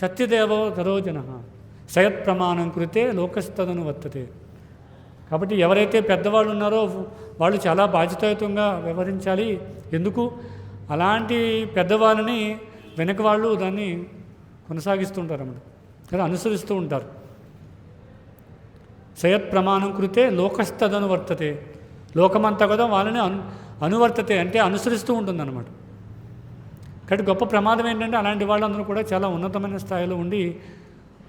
తత్యదేవో ధరోజన సయత్ ప్రమాణం కృతే లోకస్తదను వర్తతే. కాబట్టి ఎవరైతే పెద్దవాళ్ళు ఉన్నారో వాళ్ళు చాలా బాధ్యతాయుతంగా వ్యవహరించాలి. ఎందుకు? అలాంటి పెద్దవాళ్ళని వెనక వాళ్ళు దాన్ని కొనసాగిస్తూ ఉంటారు అన్నమాట, కదా, అనుసరిస్తూ ఉంటారు. సయత్ ప్రమాణం కృతే లోకస్తదను వర్తతే. లోకమంతా కూడా వాళ్ళని అనువర్తతే అంటే అనుసరిస్తూ ఉంటుందన్నమాట. కాబట్టి గొప్ప ప్రమాదం ఏంటంటే అలాంటి వాళ్ళందరూ కూడా చాలా ఉన్నతమైన స్థాయిలో ఉండి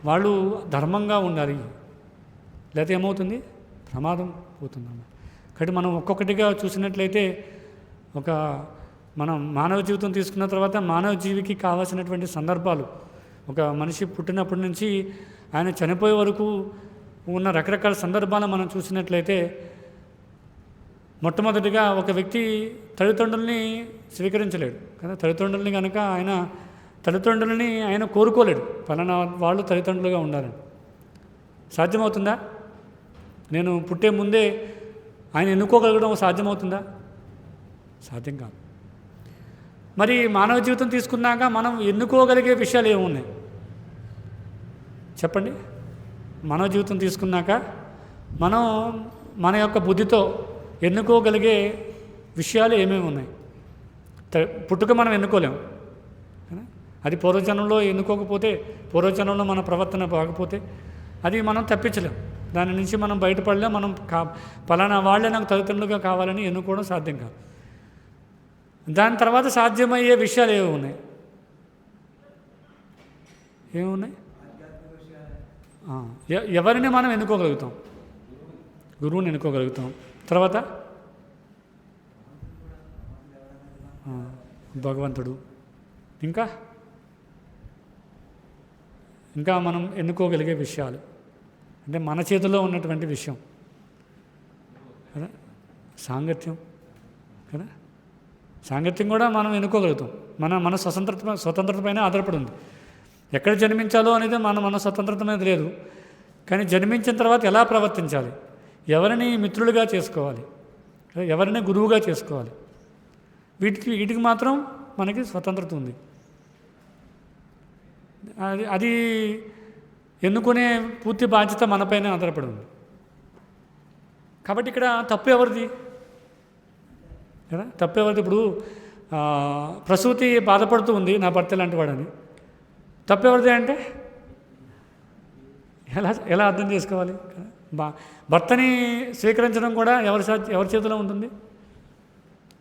వాళ్ళు ధర్మంగా ఉండాలి, లేకపోతే ఏమవుతుంది? ప్రమాదం పోతుందన్నమాట. కాబట్టి మనం ఒక్కొక్కటిగా చూసినట్లయితే మనం మానవ జీవితం తీసుకున్న తర్వాత మానవ జీవికి కావాల్సినటువంటి సందర్భాలు, ఒక మనిషి పుట్టినప్పటి నుంచి ఆయన చనిపోయే వరకు ఉన్న రకరకాల సందర్భాలు మనం చూసినట్లయితే, మొట్టమొదటిగా ఒక వ్యక్తి తల్లిదండ్రుల్ని స్వీకరించలేడు కదా. తల్లిదండ్రుల్ని కనుక ఆయన కోరుకోలేడు, పలానా వాళ్ళు తల్లిదండ్రులుగా ఉండాలని. సాధ్యమవుతుందా? నేను పుట్టే ముందే ఆయన ఎన్నుకోగలగడం సాధ్యమవుతుందా? సాధ్యం కాదు. మరి మానవ జీవితం తీసుకున్నాక మనం ఎన్నుకోగలిగే విషయాలు ఏమున్నాయి చెప్పండి? మానవ జీవితం తీసుకున్నాక మనం మన యొక్క బుద్ధితో ఎన్నుకోగలిగే విషయాలు ఏమేమి ఉన్నాయి? పుట్టుక మనం ఎన్నుకోలేము, అది పూర్వజన్మలో ఎన్నుకోకపోతే, పూర్వజన్మలో మన ప్రవర్తన బాగపోతే అది మనం తప్పించలేం. దాని నుంచి మనం బయటపడలేం. మనం పలానా వాళ్ళే నాకు తల్లిదండ్రులుగా కావాలని ఎన్నుకోవడం సాధ్యం కాదు. దాని తర్వాత సాధ్యమయ్యే విషయాలు ఏమి ఉన్నాయి? ఎవరిని మనం ఎన్నుకోగలుగుతాం? గురువుని ఎన్నుకోగలుగుతాం. తర్వాత భగవంతుడు. ఇంకా మనం ఎన్నుకోగలిగే విషయాలు అంటే మన చేతిలో ఉన్నటువంటి విషయం కదా, సాంగత్యం కదా. సాంగత్యం కూడా మనం ఎన్నుకోగలుగుతాం. మన స్వతంత్రత పైన ఆధారపడి ఉంది. ఎక్కడ జన్మించాలో అనేది మన స్వతంత్రత మీద లేదు. కానీ జన్మించిన తర్వాత ఎలా ప్రవర్తించాలి, ఎవరిని మిత్రులుగా చేసుకోవాలి, ఎవరిని గురువుగా చేసుకోవాలి, వీటికి మాత్రం మనకి స్వతంత్రత ఉంది. అది ఎన్నుకునే పూర్తి బాధ్యత మనపైనే ఆధారపడి ఉంది. కాబట్టి ఇక్కడ తప్పు ఎవరిది కదా? తప్పు ఎవరిది? ఇప్పుడు ప్రసూతి బాధపడుతూ ఉంది, నా భర్త లాంటి వాడని. తప్పు ఎవరిది అంటే ఎలా అర్థం చేసుకోవాలి? భర్తని స్వీకరించడం కూడా ఎవరి చేతిలో ఉంటుంది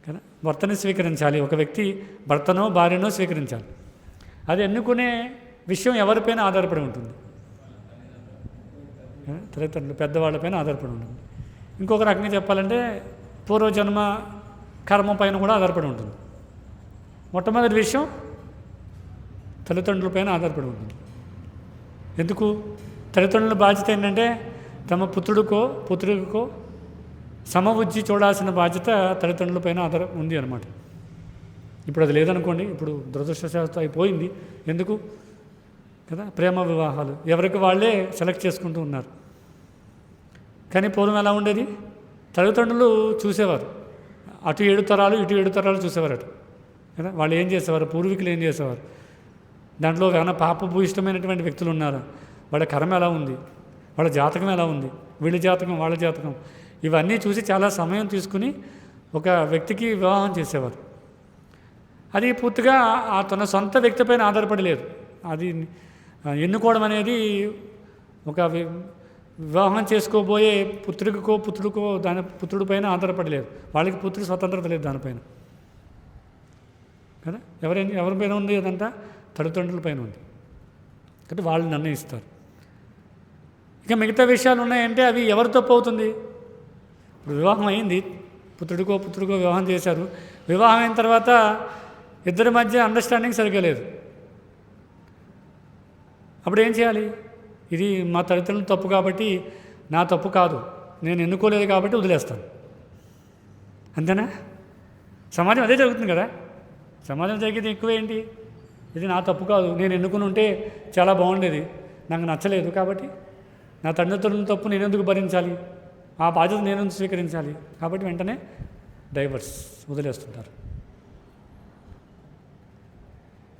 కదా. భర్తని స్వీకరించాలి. ఒక వ్యక్తి భర్తనో భార్యనో స్వీకరించాలి. అది ఎన్నుకునే విషయం ఎవరిపైన ఆధారపడి ఉంటుంది? తల్లిదండ్రులు, పెద్దవాళ్ళపైన ఆధారపడి ఉంటుంది. ఇంకొక రకంగా చెప్పాలంటే పూర్వజన్మ కర్మ పైన కూడా ఆధారపడి ఉంటుంది. మొట్టమొదటి విషయం తల్లిదండ్రులపైన ఆధారపడి ఉంటుంది. ఎందుకు? తల్లిదండ్రుల బాధ్యత ఏంటంటే తమ పుత్రుడికో సమబుద్ధి చూడాల్సిన బాధ్యత తల్లిదండ్రులపైన ఉంది అనమాట. ఇప్పుడు అది లేదనుకోండి, ఇప్పుడు దురదృష్టశాస్త్రం అయిపోయింది. ఎందుకు కదా? ప్రేమ వివాహాలు ఎవరికి వాళ్ళే సెలెక్ట్ చేసుకుంటూ ఉన్నారు. కానీ పూర్వం ఎలా ఉండేది? తల్లిదండ్రులు చూసేవారు, అటు 7 తరాలు ఇటు 7 తరాలు చూసేవారట కదా. వాళ్ళు ఏం చేసేవారు? పూర్వీకులు ఏం చేసేవారు? దాంట్లో ఏమైనా పాపభూయిష్టమైనటువంటి వ్యక్తులు ఉన్నారా? వాళ్ళ కర్మ ఎలా ఉంది, వాళ్ళ జాతకం ఎలా ఉంది, వీళ్ళ జాతకం వాళ్ళ జాతకం, ఇవన్నీ చూసి చాలా సమయం తీసుకుని ఒక వ్యక్తికి వివాహం చేసేవారు. అది పూర్తిగా తన సొంత వ్యక్తిపైన ఆధారపడి లేదు. అది ఎన్నుకోవడం అనేది ఒక వివాహం చేసుకోబోయే పుత్రుడికో దాని పుత్రుడి పైన ఆధారపడలేదు. వాళ్ళకి పుత్రుడి స్వతంత్రత లేదు దానిపైన కదా. ఎవరిపైన ఉంది అదంతా తల్లిదండ్రుల పైన ఉంది. కాబట్టి వాళ్ళు నిర్ణయిస్తారు. ఇక మిగతా విషయాలు ఉన్నాయంటే అవి ఎవరి తప్పు అవుతుంది? ఇప్పుడు వివాహం అయింది, పుత్రుడికో వివాహం చేశారు. వివాహం అయిన తర్వాత ఇద్దరి మధ్య అండర్స్టాండింగ్ సరిగ్గా లేదు. అప్పుడు ఏం చేయాలి? ఇది మా తల్లిదండ్రులు తప్పు కాబట్టి నా తప్పు కాదు, నేను ఎన్నుకోలేదు కాబట్టి వదిలేస్తాను. అంతేనా? సమాజం అదే జరుగుతుంది కదా. సమాజం జరిగేది ఎక్కువేంటి, ఇది నా తప్పు కాదు, నేను ఎన్నుకుని ఉంటే చాలా బాగుండేది, నాకు నచ్చలేదు కాబట్టి నా తండ్రిదండ్రుల తప్పు నేను ఎందుకు భరించాలి, ఆ బాధ్యత నేను ఎందుకు స్వీకరించాలి, కాబట్టి వెంటనే డైవర్స్ వదిలేస్తుంటారు.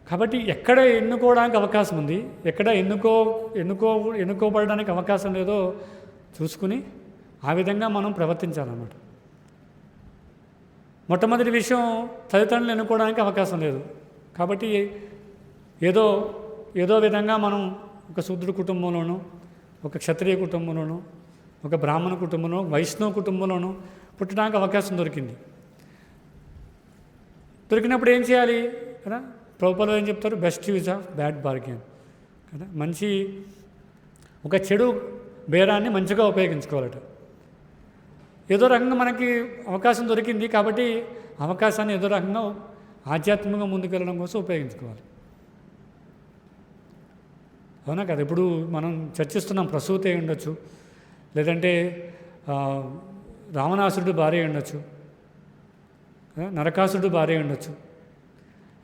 కాబట్టి ఎక్కడ ఎన్నుకోవడానికి అవకాశం ఉంది, ఎక్కడ ఎన్నుకోబడడానికి అవకాశం లేదో చూసుకుని ఆ విధంగా మనం ప్రవర్తించాలన్నమాట. మొట్టమొదటి విషయం, తల్లిదండ్రులు ఎన్నుకోవడానికి అవకాశం లేదు కాబట్టి ఏదో విధంగా మనం ఒక శూద్రుడి కుటుంబంలోనూ, ఒక క్షత్రియ కుటుంబంలోనూ, ఒక బ్రాహ్మణ కుటుంబంలో, వైష్ణవ కుటుంబంలోనూ పుట్టడానికి అవకాశం దొరికింది. దొరికినప్పుడు ఏం చేయాలి కదా? ప్రభుపాలు ఏం చెప్తారు? Best use of bad bargain కదా. ఒక చెడు బేరాన్ని మంచిగా ఉపయోగించుకోవాలట. ఏదో రకంగా మనకి అవకాశం దొరికింది కాబట్టి అవకాశాన్ని ఏదో రకంగా ఆధ్యాత్మికంగా ముందుకెళ్ళడం కోసం ఉపయోగించుకోవాలి. అవునా కదా? ఇప్పుడు మనం చర్చిస్తున్నాం, ప్రసూతి అయి ఉండొచ్చు, లేదంటే రావణాసురుడు భార్య ఉండొచ్చు, నరకాసురుడు భార్య ఉండొచ్చు.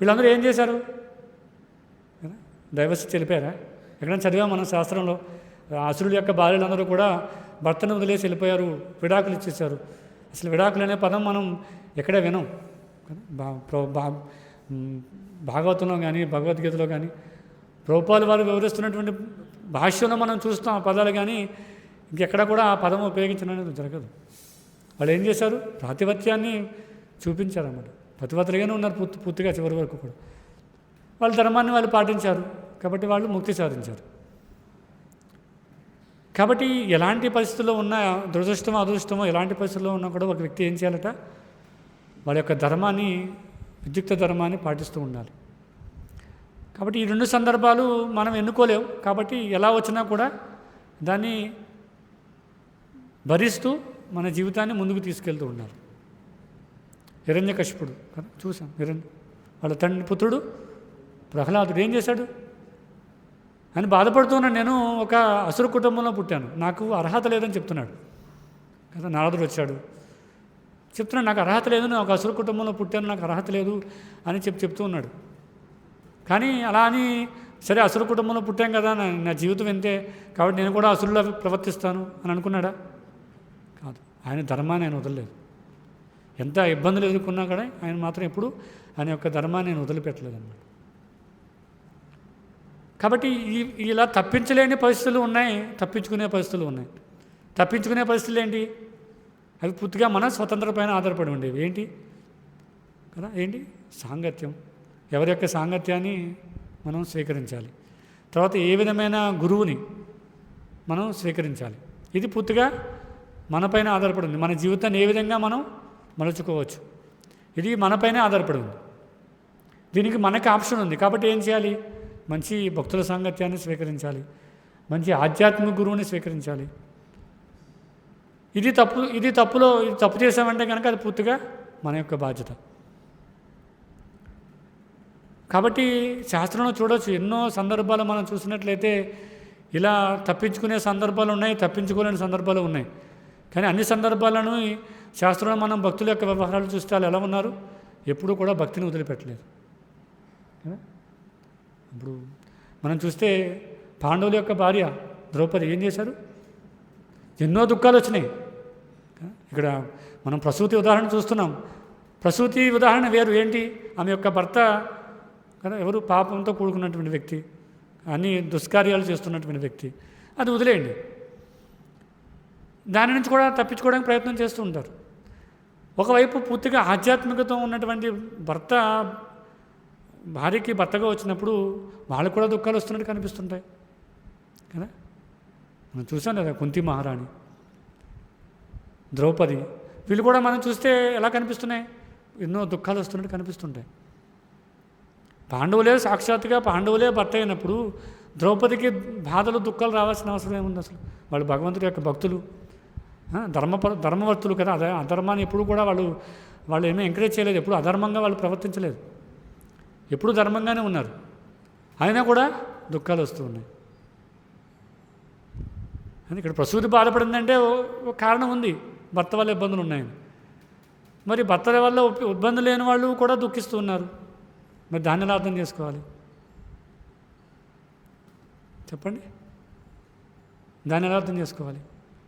వీళ్ళందరూ ఏం చేశారు? డైవర్స్ తెలిపారా? ఎక్కడైనా చదివా మనం శాస్త్రంలో? అసురుడు యొక్క భార్యలందరూ కూడా భర్తను వదిలేసి వెళ్ళిపోయారు, విడాకులు ఇచ్చేశారు. అసలు విడాకులు అనే పదం మనం ఎక్కడ వినం. భాగవతంలో కానీ భగవద్గీతలో కానీ ప్రభుపాలు వారు వివరిస్తున్నటువంటి భాష్యంలో మనం చూస్తాం ఆ పదాలు, కానీ ఇంకెక్కడ కూడా ఆ పదం ఉపయోగించడం అనేది జరగదు. వాళ్ళు ఏం చేశారు? ప్రాతిపత్యాన్ని చూపించారన్నమాట. పతివ్రతలుగానే ఉన్నారు పూర్తిగా చివరి వరకు కూడా. వాళ్ళ ధర్మాన్ని వాళ్ళు పాటించారు కాబట్టి వాళ్ళు ముక్తి సాధించారు. కాబట్టి ఎలాంటి పరిస్థితుల్లో ఉన్నా, దురదృష్టమో అదృష్టమో ఎలాంటి పరిస్థితుల్లో ఉన్నా కూడా ఒక వ్యక్తి ఏం చేయాలట? వాళ్ళ యొక్క ధర్మాన్ని, విద్యుక్త ధర్మాన్ని పాటిస్తూ ఉండాలి. కాబట్టి ఈ రెండు సందర్భాలు మనం ఎన్నుకోలేము కాబట్టి ఎలా వచ్చినా కూడా దాన్ని భరిస్తూ మన జీవితాన్ని ముందుకు తీసుకెళ్తూ ఉండాలి. హిరణ్యకశిపుడు కదా చూసాం. వాళ్ళ తండ్రి పుత్రుడు ప్రహ్లాదుడు ఏం చేశాడు అని బాధపడుతున్నాడు. నేను ఒక అసుర కుటుంబంలో పుట్టాను, నాకు అర్హత లేదని చెప్తున్నాడు కదా. నారదుడు వచ్చాడు, చెప్తున్నాడు నాకు అర్హత లేదు, నేను ఒక అసుర కుటుంబంలో పుట్టాను, నాకు అర్హత లేదు అని చెప్తూ ఉన్నాడు. కానీ అలా అని సరే అసుర కుటుంబంలో పుట్టాం కదా, నా జీవితం ఎంతే కాబట్టి నేను కూడా అసురులా ప్రవర్తిస్తాను అని అనుకున్నాడా? కాదు. ఆయన ధర్మాన్ని ఆయన వదలలేదు. ఎంత ఇబ్బందులు ఎదుర్కొన్నా కూడా ఆయన మాత్రం ఎప్పుడు ఆయన యొక్క ధర్మాన్ని ఆయన వదిలిపెట్టలేదు అన్నమాట. కాబట్టి ఇలా తప్పించలేని పరిస్థితులు ఉన్నాయి, తప్పించుకునే పరిస్థితులు ఉన్నాయి. తప్పించుకునే పరిస్థితులు ఏంటి? అవి పూర్తిగా మన స్వతంత్ర పైన ఆధారపడి ఉండేవి. ఏంటి కదా? ఏంటి? సాంగత్యం. ఎవరి యొక్క సాంగత్యాన్ని మనం స్వీకరించాలి, తర్వాత ఏ విధమైన గురువుని మనం స్వీకరించాలి. ఇది పూర్తిగా మనపైన ఆధారపడి ఉంది. మన జీవితాన్ని ఏ విధంగా మనం మలుచుకోవచ్చు, ఇది మనపైనే ఆధారపడి ఉంది. దీనికి మనకి ఆప్షన్ ఉంది. కాబట్టి ఏం చేయాలి? మంచి భక్తుల సాంగత్యాన్ని స్వీకరించాలి, మంచి ఆధ్యాత్మిక గురువుని స్వీకరించాలి. ఇది తప్పు చేసామంటే కనుక అది పూర్తిగా మన యొక్క బాధ్యత. కాబట్టి శాస్త్రంలో చూడవచ్చు, ఎన్నో సందర్భాలు మనం చూసినట్లయితే ఇలా తప్పించుకునే సందర్భాలు ఉన్నాయి, తప్పించుకోలేని సందర్భాలు ఉన్నాయి. కానీ అన్ని సందర్భాలను శాస్త్రంలో మనం భక్తుల యొక్క వ్యవహారాలు చూస్తే వాళ్ళు ఎలా ఉన్నారు? ఎప్పుడూ కూడా భక్తిని వదిలిపెట్టలేదు. ఇప్పుడు మనం చూస్తే పాండవుల యొక్క భార్య ద్రౌపది ఏం చేశారు? ఎన్నో దుఃఖాలు వచ్చినాయి. ఇక్కడ మనం ప్రసూతి ఉదాహరణ చూస్తున్నాం. ప్రసూతి ఉదాహరణ వేరు. ఏంటి? ఆమె యొక్క భర్త కదా ఎవరు? పాపంతో కూడుకున్నటువంటి వ్యక్తి, అన్ని దుష్కార్యాలు చేస్తున్నటువంటి వ్యక్తి. అది వదిలేయండి. దాని నుంచి కూడా తప్పించుకోవడానికి ప్రయత్నం చేస్తూ ఉంటారు. ఒకవైపు పూర్తిగా ఆధ్యాత్మికత ఉన్నటువంటి భర్త భార్యకి భర్తగా వచ్చినప్పుడు వాళ్ళకు కూడా దుఃఖాలు వస్తున్నట్టు కనిపిస్తుంటాయి కదా. మనం చూసాం కదా, కుంతి మహారాణి, ద్రౌపది, వీళ్ళు కూడా మనం చూస్తే ఎలా కనిపిస్తున్నాయి? ఎన్నో దుఃఖాలు వస్తున్నట్టు కనిపిస్తుంటాయి. పాండవులే సాక్షాత్తుగా పాండవులే భర్త అయినప్పుడు ద్రౌపదికి బాధలు దుఃఖాలు రావాల్సిన అవసరం ఏముంది? అసలు వాళ్ళు భగవంతుడి యొక్క భక్తులు, ధర్మవర్తులు కదా. అదే అధర్మాన్ని ఎప్పుడు కూడా వాళ్ళు ఏమీ ఎంకరేజ్ చేయలేదు, ఎప్పుడు అధర్మంగా వాళ్ళు ప్రవర్తించలేదు, ఎప్పుడు ధర్మంగానే ఉన్నారు. అయినా కూడా దుఃఖాలు వస్తూ ఉన్నాయి. అని ఇక్కడ ప్రసూతి బాధపడిందంటే ఒక కారణం ఉంది, భర్త వల్ల ఇబ్బందులు ఉన్నాయని. మరి భర్త వల్ల ఇబ్బందులు లేని వాళ్ళు కూడా దుఃఖిస్తూ ఉన్నారు. మరి దాన్ని ఎలా అర్థం చేసుకోవాలి చెప్పండి? దాన్ని ఎలా అర్థం చేసుకోవాలి?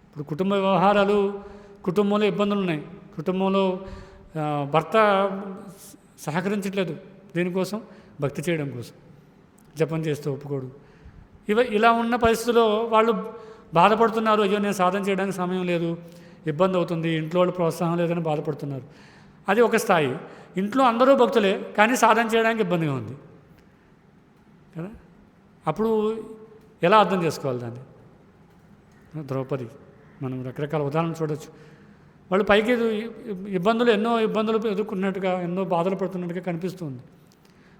ఇప్పుడు కుటుంబ వ్యవహారాలు, కుటుంబంలో ఇబ్బందులు ఉన్నాయి, కుటుంబంలో భర్త సహకరించట్లేదు, దేనికోసం? భక్తి చేయడం కోసం, జపం చేస్తూ ఒప్పుకోడు. ఇలా ఉన్న పరిస్థితుల్లో వాళ్ళు బాధపడుతున్నారు, అయ్యో నేను సాధన చేయడానికి సమయం లేదు, ఇబ్బంది అవుతుంది, ఇంట్లో వాళ్ళు ప్రోత్సాహం లేదని బాధపడుతున్నారు. అది ఒక స్థాయి. ఇంట్లో అందరూ భక్తులే కానీ సాధన చేయడానికి ఇబ్బందిగా ఉంది కదా. అప్పుడు ఎలా అర్థం చేసుకోవాలి దాన్ని? ద్రౌపది మనం రకరకాల ఉదాహరణలు చూడవచ్చు. వాళ్ళు పైకి ఎన్నో ఇబ్బందులు ఎదుర్కొన్నట్టుగా, ఎన్నో బాధలు పడుతున్నట్టుగా కనిపిస్తుంది.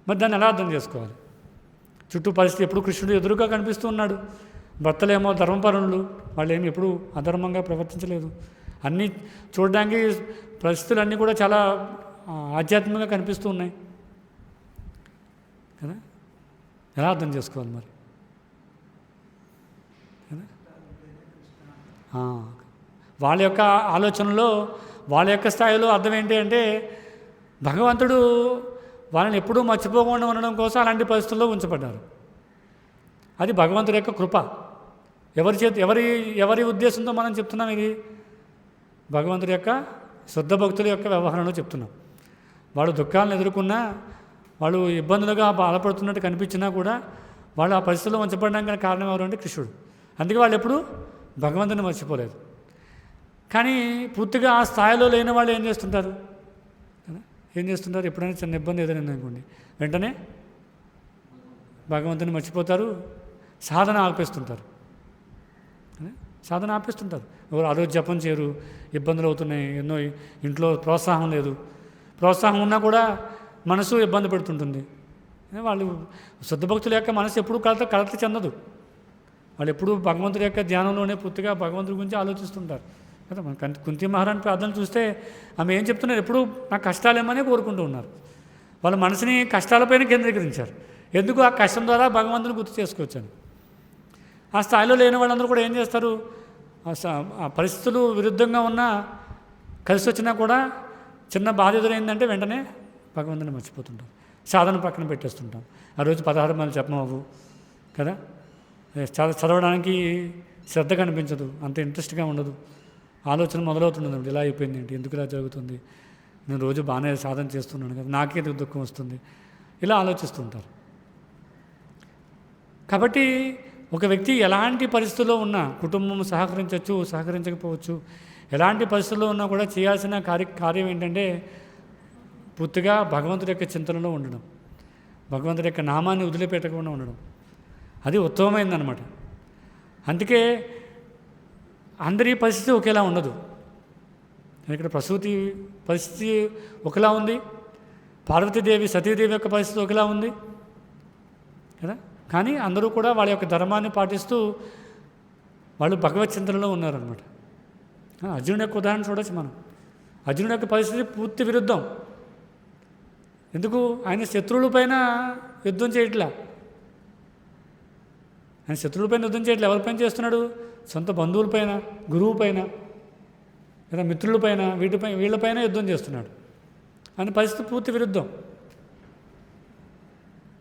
మరి దాన్ని ఎలా అర్థం చేసుకోవాలి? చుట్టూ పరిస్థితి ఎప్పుడు కృష్ణుడు ఎదురుగా కనిపిస్తూ ఉన్నాడు, భర్తలేమో ధర్మపరులు, వాళ్ళు ఏమి ఎప్పుడూ అధర్మంగా ప్రవర్తించలేదు. అన్నీ చూడడానికి పరిస్థితులు అన్నీ కూడా చాలా ఆధ్యాత్మికంగా కనిపిస్తూ ఉన్నాయి కదా. ఎలా అర్థం చేసుకోవాలి మరి కదా? వాళ్ళ యొక్క ఆలోచనలో, వాళ్ళ యొక్క స్థాయిలో అర్థం ఏంటి అంటే, భగవంతుడు వాళ్ళని ఎప్పుడూ మర్చిపోకుండా ఉండడం కోసం అలాంటి పరిస్థితుల్లో ఉంచబడ్డారు. అది భగవంతుడి యొక్క కృప. ఎవరి ఉద్దేశంతో మనం చెప్తున్నాం? ఇది భగవంతుడి యొక్క శుద్ధ భక్తుల యొక్క వ్యవహారంలో చెప్తున్నాం. వాళ్ళు దుఃఖాలను ఎదుర్కొన్నా, వాళ్ళు ఇబ్బందులుగా బాధపడుతున్నట్టు కనిపించినా కూడా వాళ్ళు ఆ పరిస్థితుల్లో ఉంచబడడానికి కారణం ఎవరు అంటే కృష్ణుడు. అందుకే వాళ్ళు ఎప్పుడూ భగవంతుని మర్చిపోలేదు. కానీ పూర్తిగా ఆ స్థాయిలో లేని వాళ్ళు ఏం చేస్తుంటారు? ఎప్పుడైనా చిన్న ఇబ్బంది ఏదైనా అనుకోండి, వెంటనే భగవంతుని మర్చిపోతారు, సాధన ఆపేస్తుంటారు. ఎవరు ఆ రోజు జపం చేయరు, ఇబ్బందులు అవుతున్నాయి, ఎన్నో ఇంట్లో ప్రోత్సాహం లేదు, ప్రోత్సాహం ఉన్నా కూడా మనసు ఇబ్బంది పెడుతుంటుంది. వాళ్ళు శుద్ధ భక్తుల యొక్క మనసు ఎప్పుడూ కలత చెందదు. వాళ్ళు ఎప్పుడూ భగవంతుడి యొక్క ధ్యానంలోనే పూర్తిగా భగవంతుడి గురించి ఆలోచిస్తుంటారు కదా. మన కుంతి మహారాణి ప్రార్థన చూస్తే ఆమె ఏం చెప్తున్నారు? ఎప్పుడూ నా కష్టాలేమనే కోరుకుంటూ ఉన్నారు. వాళ్ళ మనసుని కష్టాలపైన కేంద్రీకరించారు. ఎందుకు? ఆ కష్టం ద్వారా భగవంతుని గుర్తు చేసుకోవచ్చాను. ఆ స్థాయిలో లేని వాళ్ళందరూ కూడా ఏం చేస్తారు? ఆ పరిస్థితులు విరుద్ధంగా ఉన్నా, కలిసి వచ్చినా కూడా చిన్న బాధ ఎదురైందంటే వెంటనే భగవంతుని మర్చిపోతుంటాం, సాధన పక్కన పెట్టేస్తుంటాం. ఆ రోజు 16 మంది జపమవ్వు కదా, చదవడానికి శ్రద్ధ కనిపించదు, అంత ఇంట్రెస్ట్గా ఉండదు, ఆలోచన మొదలవుతుండదు, ఇలా అయిపోయింది ఏంటి, ఎందుకు ఇలా జరుగుతుంది, నేను రోజు బాగానే సాధన చేస్తున్నాను కదా, నాకే దుఃఖం వస్తుంది, ఇలా ఆలోచిస్తుంటారు. కాబట్టి ఒక వ్యక్తి ఎలాంటి పరిస్థితుల్లో ఉన్నా, కుటుంబం సహకరించవచ్చు, సహకరించకపోవచ్చు, ఎలాంటి పరిస్థితుల్లో ఉన్నా కూడా చేయాల్సిన కార్యం ఏంటంటే పూర్తిగా భగవంతుడి యొక్క చింతనలో ఉండడం, భగవంతుడి యొక్క నామాన్ని వదిలిపెట్టకుండా ఉండడం. అది ఉత్తమమైందనమాట. అందుకే అందరి పరిస్థితి ఒకేలా ఉండదు. ఇక్కడ ప్రసూతి పరిస్థితి ఒకలా ఉంది, పార్వతీదేవి సతీదేవి యొక్క పరిస్థితి ఒకలా ఉంది కదా. కానీ అందరూ కూడా వాళ్ళ యొక్క ధర్మాన్ని పాటిస్తూ వాళ్ళు భగవత్ చింతనలో ఉన్నారనమాట. అర్జునుడి యొక్క ఉదాహరణ చూడవచ్చు మనం. అర్జునుడి యొక్క పరిస్థితి పూర్తి విరుద్ధం. ఎందుకు? ఆయన శత్రువులపైన యుద్ధం చేయట్లా, ఎవరిపైన చేస్తున్నాడు? సొంత బంధువులపైన, గురువు పైన, లేదా మిత్రులపైన, వీళ్ళపైన యుద్ధం చేస్తున్నాడు. ఆయన పరిస్థితి పూర్తి విరుద్ధం.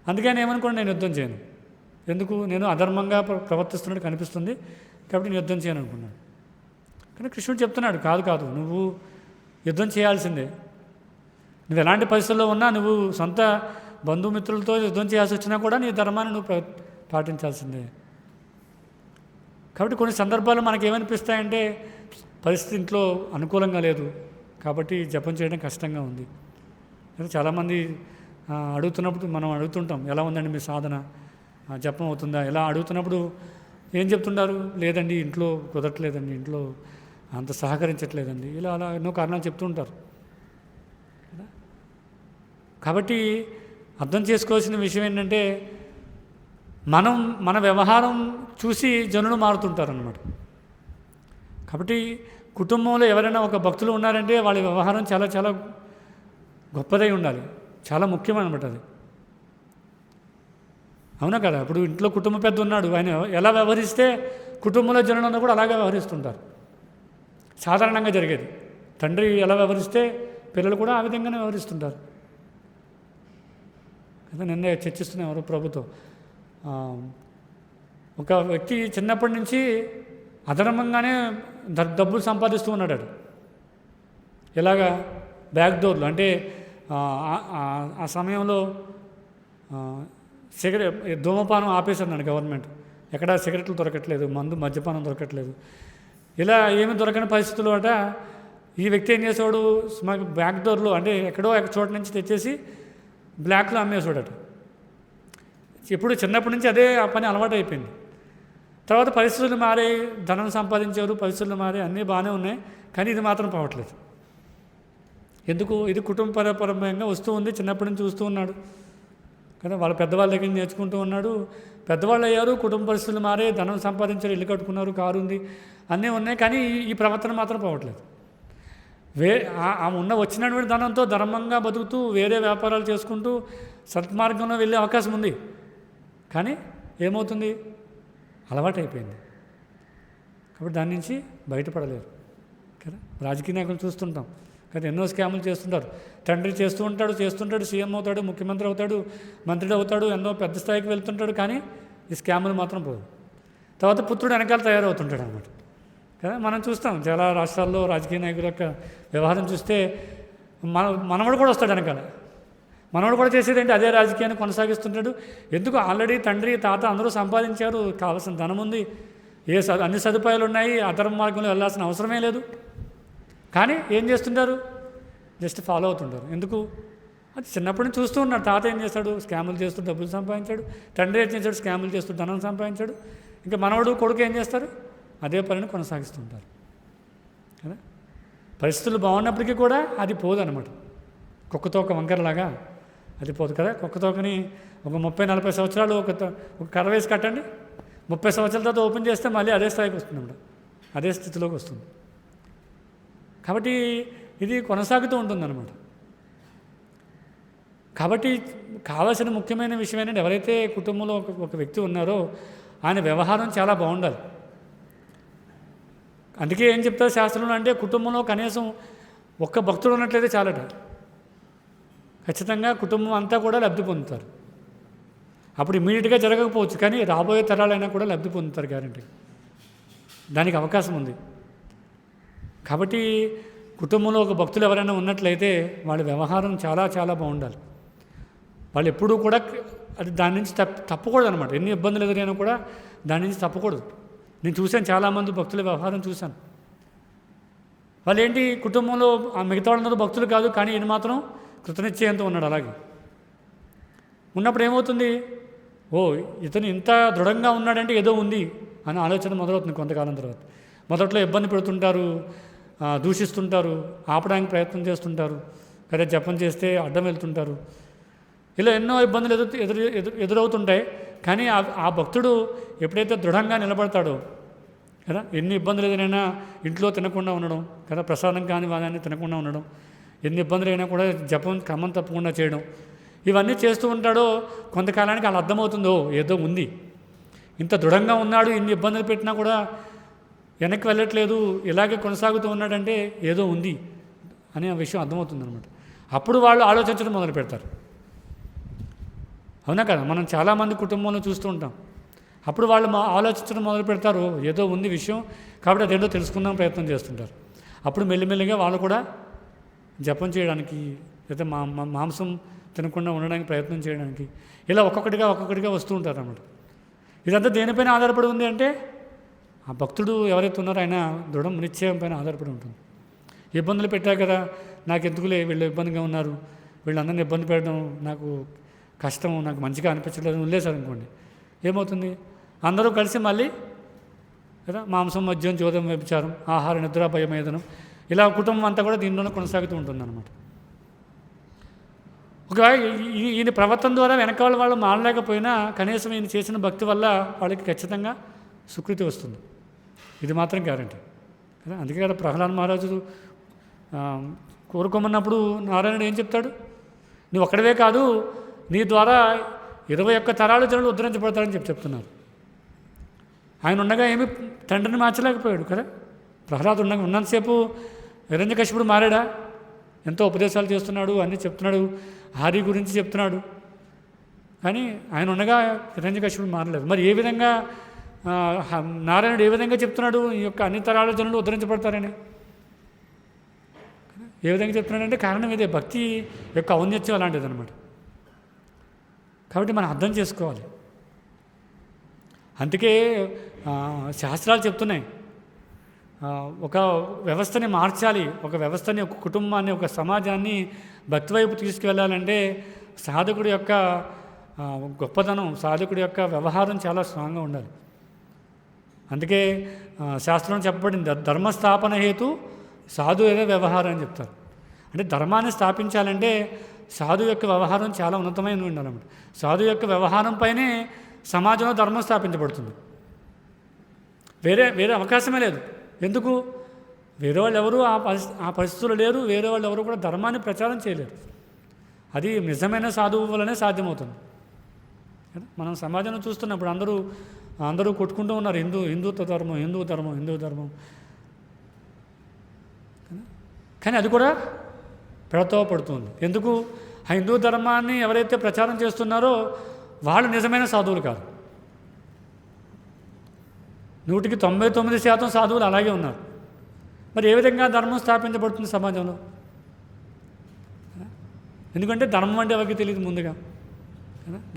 అందుకని ఏమనుకోండి, నేను యుద్ధం చేయను. ఎందుకు? నేను అధర్మంగా ప్రవర్తిస్తున్నట్టు కనిపిస్తుంది కాబట్టి నేను యుద్ధం చేయను అనుకున్నాడు. కానీ కృష్ణుడు చెప్తున్నాడు, కాదు, నువ్వు యుద్ధం చేయాల్సిందే. నువ్వు ఎలాంటి పరిస్థితుల్లో ఉన్నా, నువ్వు సొంత బంధుమిత్రులతో యుద్ధం చేయాల్సి వచ్చినా కూడా నీ ధర్మాన్ని నువ్వు పాటించాల్సిందే. కాబట్టి కొన్ని సందర్భాలు మనకేమనిపిస్తాయంటే, పరిస్థితి ఇంట్లో అనుకూలంగా లేదు కాబట్టి జపం చేయడం కష్టంగా ఉంది. చాలామంది అడుగుతున్నప్పుడు మనం అడుగుతుంటాం, ఎలా ఉందండి మీ సాధన, జపం అవుతుందా, ఎలా అడుగుతున్నప్పుడు ఏం చెప్తుంటారు? లేదండి, ఇంట్లో కుదరట్లేదండి, ఇంట్లో అంత సహకరించట్లేదండి, ఇలా అలా ఎన్నో కారణాలు చెప్తూ ఉంటారు. కాబట్టి అర్థం చేసుకోవాల్సిన విషయం ఏంటంటే, మన వ్యవహారం చూసి జనులు మారుతుంటారన్నమాట. కాబట్టి కుటుంబంలో ఎవరైనా ఒక భక్తులు ఉన్నారంటే వాళ్ళ వ్యవహారం చాలా చాలా గొప్పదై ఉండాలి, చాలా ముఖ్యమన్నమాట అది. అవునా కదా? ఇప్పుడు ఇంట్లో కుటుంబ పెద్ద ఉన్నాడు, ఆయన ఎలా వ్యవహరిస్తే కుటుంబంలో జనులందరూ కూడా అలాగే వ్యవహరిస్తుంటారు. సాధారణంగా జరిగేది. తండ్రి ఎలా వ్యవహరిస్తే పిల్లలు కూడా ఆ విధంగానే వ్యవహరిస్తుంటారు కదా. నిన్నే చర్చిస్తున్నాం ఎవరు ప్రభుతో. ఒక వ్యక్తి చిన్నప్పటి నుంచి అధర్మంగానే డబ్బులు సంపాదిస్తూ ఉన్నాడు. ఎలాగా? బ్యాక్ డోర్లు. అంటే ఆ సమయంలో ధూమపానం ఆపేశారు గవర్నమెంట్. ఎక్కడ సిగరెట్లు దొరకట్లేదు, మద్యపానం దొరకట్లేదు. ఇలా ఏమి దొరకని పరిస్థితులు అట ఈ వ్యక్తి ఏం చేసేవాడు, బ్యాక్ డోర్లో అంటే ఎక్కడో చోట నుంచి తెచ్చేసి బ్లాక్లో అమ్మేసాడట. ఇప్పుడు చిన్నప్పటి నుంచి అదే ఆ పని అలవాటు అయిపోయింది. తర్వాత పరిస్థితులు మారాయి, ధనం సంపాదించారు, పరిస్థితులు మారాయి, అన్నీ బాగానే ఉన్నాయి. కానీ ఇది మాత్రం పోవట్లేదు. ఎందుకు? ఇది కుటుంబపరంగా వస్తూ ఉంది, చిన్నప్పటి నుంచి చూస్తూ ఉన్నాడు కదా. వాళ్ళ పెద్దవాళ్ళ దగ్గర నేర్చుకుంటూ ఉన్నాడు. పెద్దవాళ్ళు అయ్యారు, కుటుంబ పరిస్థితులు మారే, ధనం సంపాదించారు, ఇల్లు కట్టుకున్నారు, కారు ఉంది, అన్నీ ఉన్నాయి. కానీ ఈ ప్రవర్తన మాత్రం పోవట్లేదు. వచ్చినటువంటి ధనంతో ధర్మంగా బతుకుతూ వేరే వ్యాపారాలు చేసుకుంటూ సత్మార్గంలో వెళ్ళే అవకాశం ఉంది. కానీ ఏమవుతుంది? అలవాటు అయిపోయింది. కాబట్టి దాని నుంచి బయటపడలేరు కదా. రాజకీయ నాయకులు చూస్తుంటాం కదా, ఎన్నో స్కాములు చేస్తుంటారు. తండ్రి చేస్తుంటాడు, సీఎం అవుతాడు, ముఖ్యమంత్రి అవుతాడు, మంత్రి అవుతాడు, ఎన్నో పెద్ద స్థాయికి వెళ్తుంటాడు. కానీ ఈ స్కాములు మాత్రం పోవు. తర్వాత పుత్రుడు వెనకాల తయారవుతుంటాడు అన్నమాట కదా. మనం చూస్తాం చాలా రాష్ట్రాల్లో రాజకీయ నాయకుల యొక్క వ్యవహారం చూస్తే మనవడు కూడా వస్తాడు వెనకాల. మనవడు కూడా చేసేది ఏంటి? అదే రాజకీయాన్ని కొనసాగిస్తుంటాడు. ఎందుకు? ఆల్రెడీ తండ్రి తాత అందరూ సంపాదించారు, కావాల్సిన ధనం ఉంది, అన్ని సదుపాయాలు ఉన్నాయి, అధర్మ మార్గంలో వెళ్ళాల్సిన అవసరమే లేదు. కానీ ఏం చేస్తుంటారు? జస్ట్ ఫాలో అవుతుంటారు. ఎందుకు? అది చిన్నప్పటి నుంచి చూస్తూ ఉన్నాడు. తాత ఏం చేస్తాడు? స్కాములు చేస్తూ డబ్బులు సంపాదించాడు. తండ్రి ఏం చేశాడు? స్కాములు చేస్తూ ధనం సంపాదించాడు. ఇంకా మనవడు కొడుకు ఏం చేస్తారు? అదే పనిని కొనసాగిస్తుంటారు కదా. పరిస్థితులు బాగున్నప్పటికీ కూడా అది పోదన్నమాట. కుక్కతోక వంకరలాగా అది పోదు కదా. కుక్కతోకని ఒక 30-40 సంవత్సరాలు ఒక కర్ర వేసి కట్టండి, 30 సంవత్సరాల తర్వాత ఓపెన్ చేస్తే మళ్ళీ అదే స్థాయికి వస్తుందన్నమాట, అదే స్థితిలోకి వస్తుంది. కాబట్టి ఇది కొనసాగుతూ ఉంటుందన్నమాట. కాబట్టి కావాల్సిన ముఖ్యమైన విషయం ఏంటంటే, ఎవరైతే కుటుంబంలో ఒక వ్యక్తి ఉన్నారో ఆయన వ్యవహారం చాలా బాగుండాలి. అందుకే ఏం చెప్తారు శాస్త్రంలో అంటే, కుటుంబంలో కనీసం ఒక్క భక్తుడు ఉన్నట్లయితే చాలట. ఖచ్చితంగా కుటుంబం అంతా కూడా లబ్ధి పొందుతారు. అప్పుడు ఇమీడియట్గా జరగకపోవచ్చు, కానీ రాబోయే తరాలైనా కూడా లబ్ధి పొందుతారు గ్యారంటీ. దానికి అవకాశం ఉంది. కాబట్టి కుటుంబంలో ఒక భక్తులు ఎవరైనా ఉన్నట్లయితే వాళ్ళ వ్యవహారం చాలా చాలా బాగుండాలి. వాళ్ళు ఎప్పుడూ కూడా అది దాని నుంచి తప్పకూడదు అనమాట. ఎన్ని ఇబ్బందులు ఎదురైనా కూడా దాని నుంచి తప్పకూడదు. నేను చూశాను, చాలామంది భక్తుల వ్యవహారం చూశాను. వాళ్ళు ఏంటి, కుటుంబంలో మిగతా వాళ్ళందరూ భక్తులు కాదు, కానీ ఈయన మాత్రం కృతనిశ్చయంతో ఉన్నాడు. అలాగే ఉన్నప్పుడు ఏమవుతుంది? ఇతను ఇంత దృఢంగా ఉన్నాడంటే ఏదో ఉంది అని ఆలోచన మొదలవుతుంది కొంతకాలం తర్వాత. మొదట్లో ఇబ్బంది పెడుతుంటారు, దూషిస్తుంటారు, ఆపడానికి ప్రయత్నం చేస్తుంటారు కదా, జపం చేస్తే అడ్డం వెళ్తుంటారు. ఇలా ఎన్నో ఇబ్బందులు ఎదురవుతుంటాయి. కానీ ఆ భక్తుడు ఎప్పుడైతే దృఢంగా నిలబడతాడో కదా, ఎన్ని ఇబ్బందులు ఎదురైనా ఇంట్లో తినకుండా ఉండడం కదా, ప్రసాదం కాని వాదాన్ని తినకుండా ఉండడం, ఎన్ని ఇబ్బందులు అయినా కూడా జపం క్రమం తప్పకుండా చేయడం, ఇవన్నీ చేస్తూ ఉంటాడో కొంతకాలానికి అలా అర్థమవుతుందో ఏదో ఉంది, ఇంత దృఢంగా ఉన్నాడు, ఇన్ని ఇబ్బందులు పెట్టినా కూడా వెనక్కి వెళ్ళట్లేదు, ఇలాగే కొనసాగుతూ ఉన్నాడంటే ఏదో ఉంది అనే విషయం అర్థమవుతుంది అనమాట. అప్పుడు వాళ్ళు ఆలోచించడం మొదలు పెడతారు. అవునా కదా? మనం చాలామంది కుటుంబంలో చూస్తూ ఉంటాం. అప్పుడు వాళ్ళు ఆలోచించడం మొదలు పెడతారు, ఏదో ఉంది విషయం, కాబట్టి అదేంటో తెలుసుకుందాం ప్రయత్నం చేస్తుంటారు. అప్పుడు మెల్లిమెల్లిగా వాళ్ళు కూడా జపం చేయడానికి, లేదా మాంసం తినకుండా ఉండడానికి ప్రయత్నం చేయడానికి, ఇలా ఒక్కొక్కటిగా వస్తూ ఉంటారు అన్నమాట. ఇదంతా దేనిపైన ఆధారపడి ఉంది అంటే, ఆ భక్తుడు ఎవరైతే ఉన్నారో ఆయన దృఢం నిశ్చయం పైన ఆధారపడి ఉంటుంది. ఇబ్బందులు పెట్టారు కదా, నాకు ఎందుకులే, వీళ్ళు ఇబ్బందిగా ఉన్నారు, వీళ్ళందరినీ ఇబ్బంది పెట్టడం నాకు కష్టం, నాకు మంచిగా అనిపించలేదు వదిలేశారు అనుకోండి, ఏమవుతుంది? అందరూ కలిసి మళ్ళీ కదా మాంసం, మద్యం, జోదం, వ్యభిచారం, ఆహార, నిద్ర, భయమేదనం, ఇలా కుటుంబం అంతా కూడా దీనిలోనే కొనసాగుతూ ఉంటుంది అన్నమాట. ఒకవేళ ఈయన ప్రవర్తన ద్వారా వెనకాల వాళ్ళు మారలేకపోయినా కనీసం ఈయన చేసిన భక్తి వల్ల వాళ్ళకి ఖచ్చితంగా సుకృతి వస్తుంది. ఇది మాత్రం గ్యారంటీ కదా. అందుకే కదా ప్రహ్లాద్ మహారాజు కోరుకోమన్నప్పుడు నారాయణుడు ఏం చెప్తాడు? నువ్వు ఒక్కడవే కాదు, నీ ద్వారా 21 తరాల జనులు ఉద్ధరించబడతారని చెప్తున్నారు. ఆయన ఉండగా ఏమి తండ్రిని మార్చలేకపోయాడు కదా. ప్రహ్లాదు ఉన్నంతసేపు హిరణ్యకశిపుడు మారాడా? ఎంతో ఉపదేశాలు చేస్తున్నాడు, అన్నీ చెప్తున్నాడు, హరి గురించి చెప్తున్నాడు. కానీ ఆయన ఉండగా హిరణ్యకశిపుడు మారలేదు. మరి ఏ విధంగా నారాయణుడు ఏ విధంగా చెప్తున్నాడు ఈ యొక్క అన్ని తరాల జనులు ఉద్ధరించబడతారని? ఏ విధంగా చెప్తున్నాడంటే కారణం ఇదే, భక్తి యొక్క ఔన్నత్యం అలాంటిది అనమాట. కాబట్టి మనం అర్థం చేసుకోవాలి. అందుకే శాస్త్రాలు చెప్తున్నాయి, ఒక వ్యవస్థని మార్చాలి, ఒక వ్యవస్థని, ఒక కుటుంబాన్ని, ఒక సమాజాన్ని భక్తి వైపు తీసుకువెళ్ళాలంటే సాధకుడి యొక్క గొప్పతనం, సాధకుడి యొక్క వ్యవహారం చాలా స్ట్రాంగ్గా ఉండాలి. అందుకే శాస్త్రంలో చెప్పబడింది, ధర్మస్థాపన హేతు సాధు ఏదో వ్యవహారం అని చెప్తారు. అంటే ధర్మాన్ని స్థాపించాలంటే సాధు యొక్క వ్యవహారం చాలా ఉన్నతమైనది ఉండాలన్నమాట. సాధు యొక్క వ్యవహారం పైనే సమాజంలో ధర్మం స్థాపించబడుతుంది. వేరే అవకాశమే లేదు. ఎందుకు? వేరే వాళ్ళు ఎవరు ఆ పరిస్థితులు లేరు, వేరే వాళ్ళు ఎవరు కూడా ధర్మాన్ని ప్రచారం చేయలేరు. అది నిజమైన సాధువు వల్లనే సాధ్యమవుతుంది. మనం సమాజంలో చూస్తున్నప్పుడు అందరూ కొట్టుకుంటూ ఉన్నారు, హిందుత్వ ధర్మం, హిందూ ధర్మం. కానీ అది కూడా పెడతో పడుతుంది. ఎందుకు? ఆ హిందూ ధర్మాన్ని ఎవరైతే ప్రచారం చేస్తున్నారో వాళ్ళు నిజమైన సాధువులు కాదు. 99% సాధువులు అలాగే ఉన్నారు. మరి ఏ విధంగా ధర్మం స్థాపించబడుతుంది సమాజంలో? ఎందుకంటే ధర్మం అంటే ఎవరికి తెలియదు ముందుగా.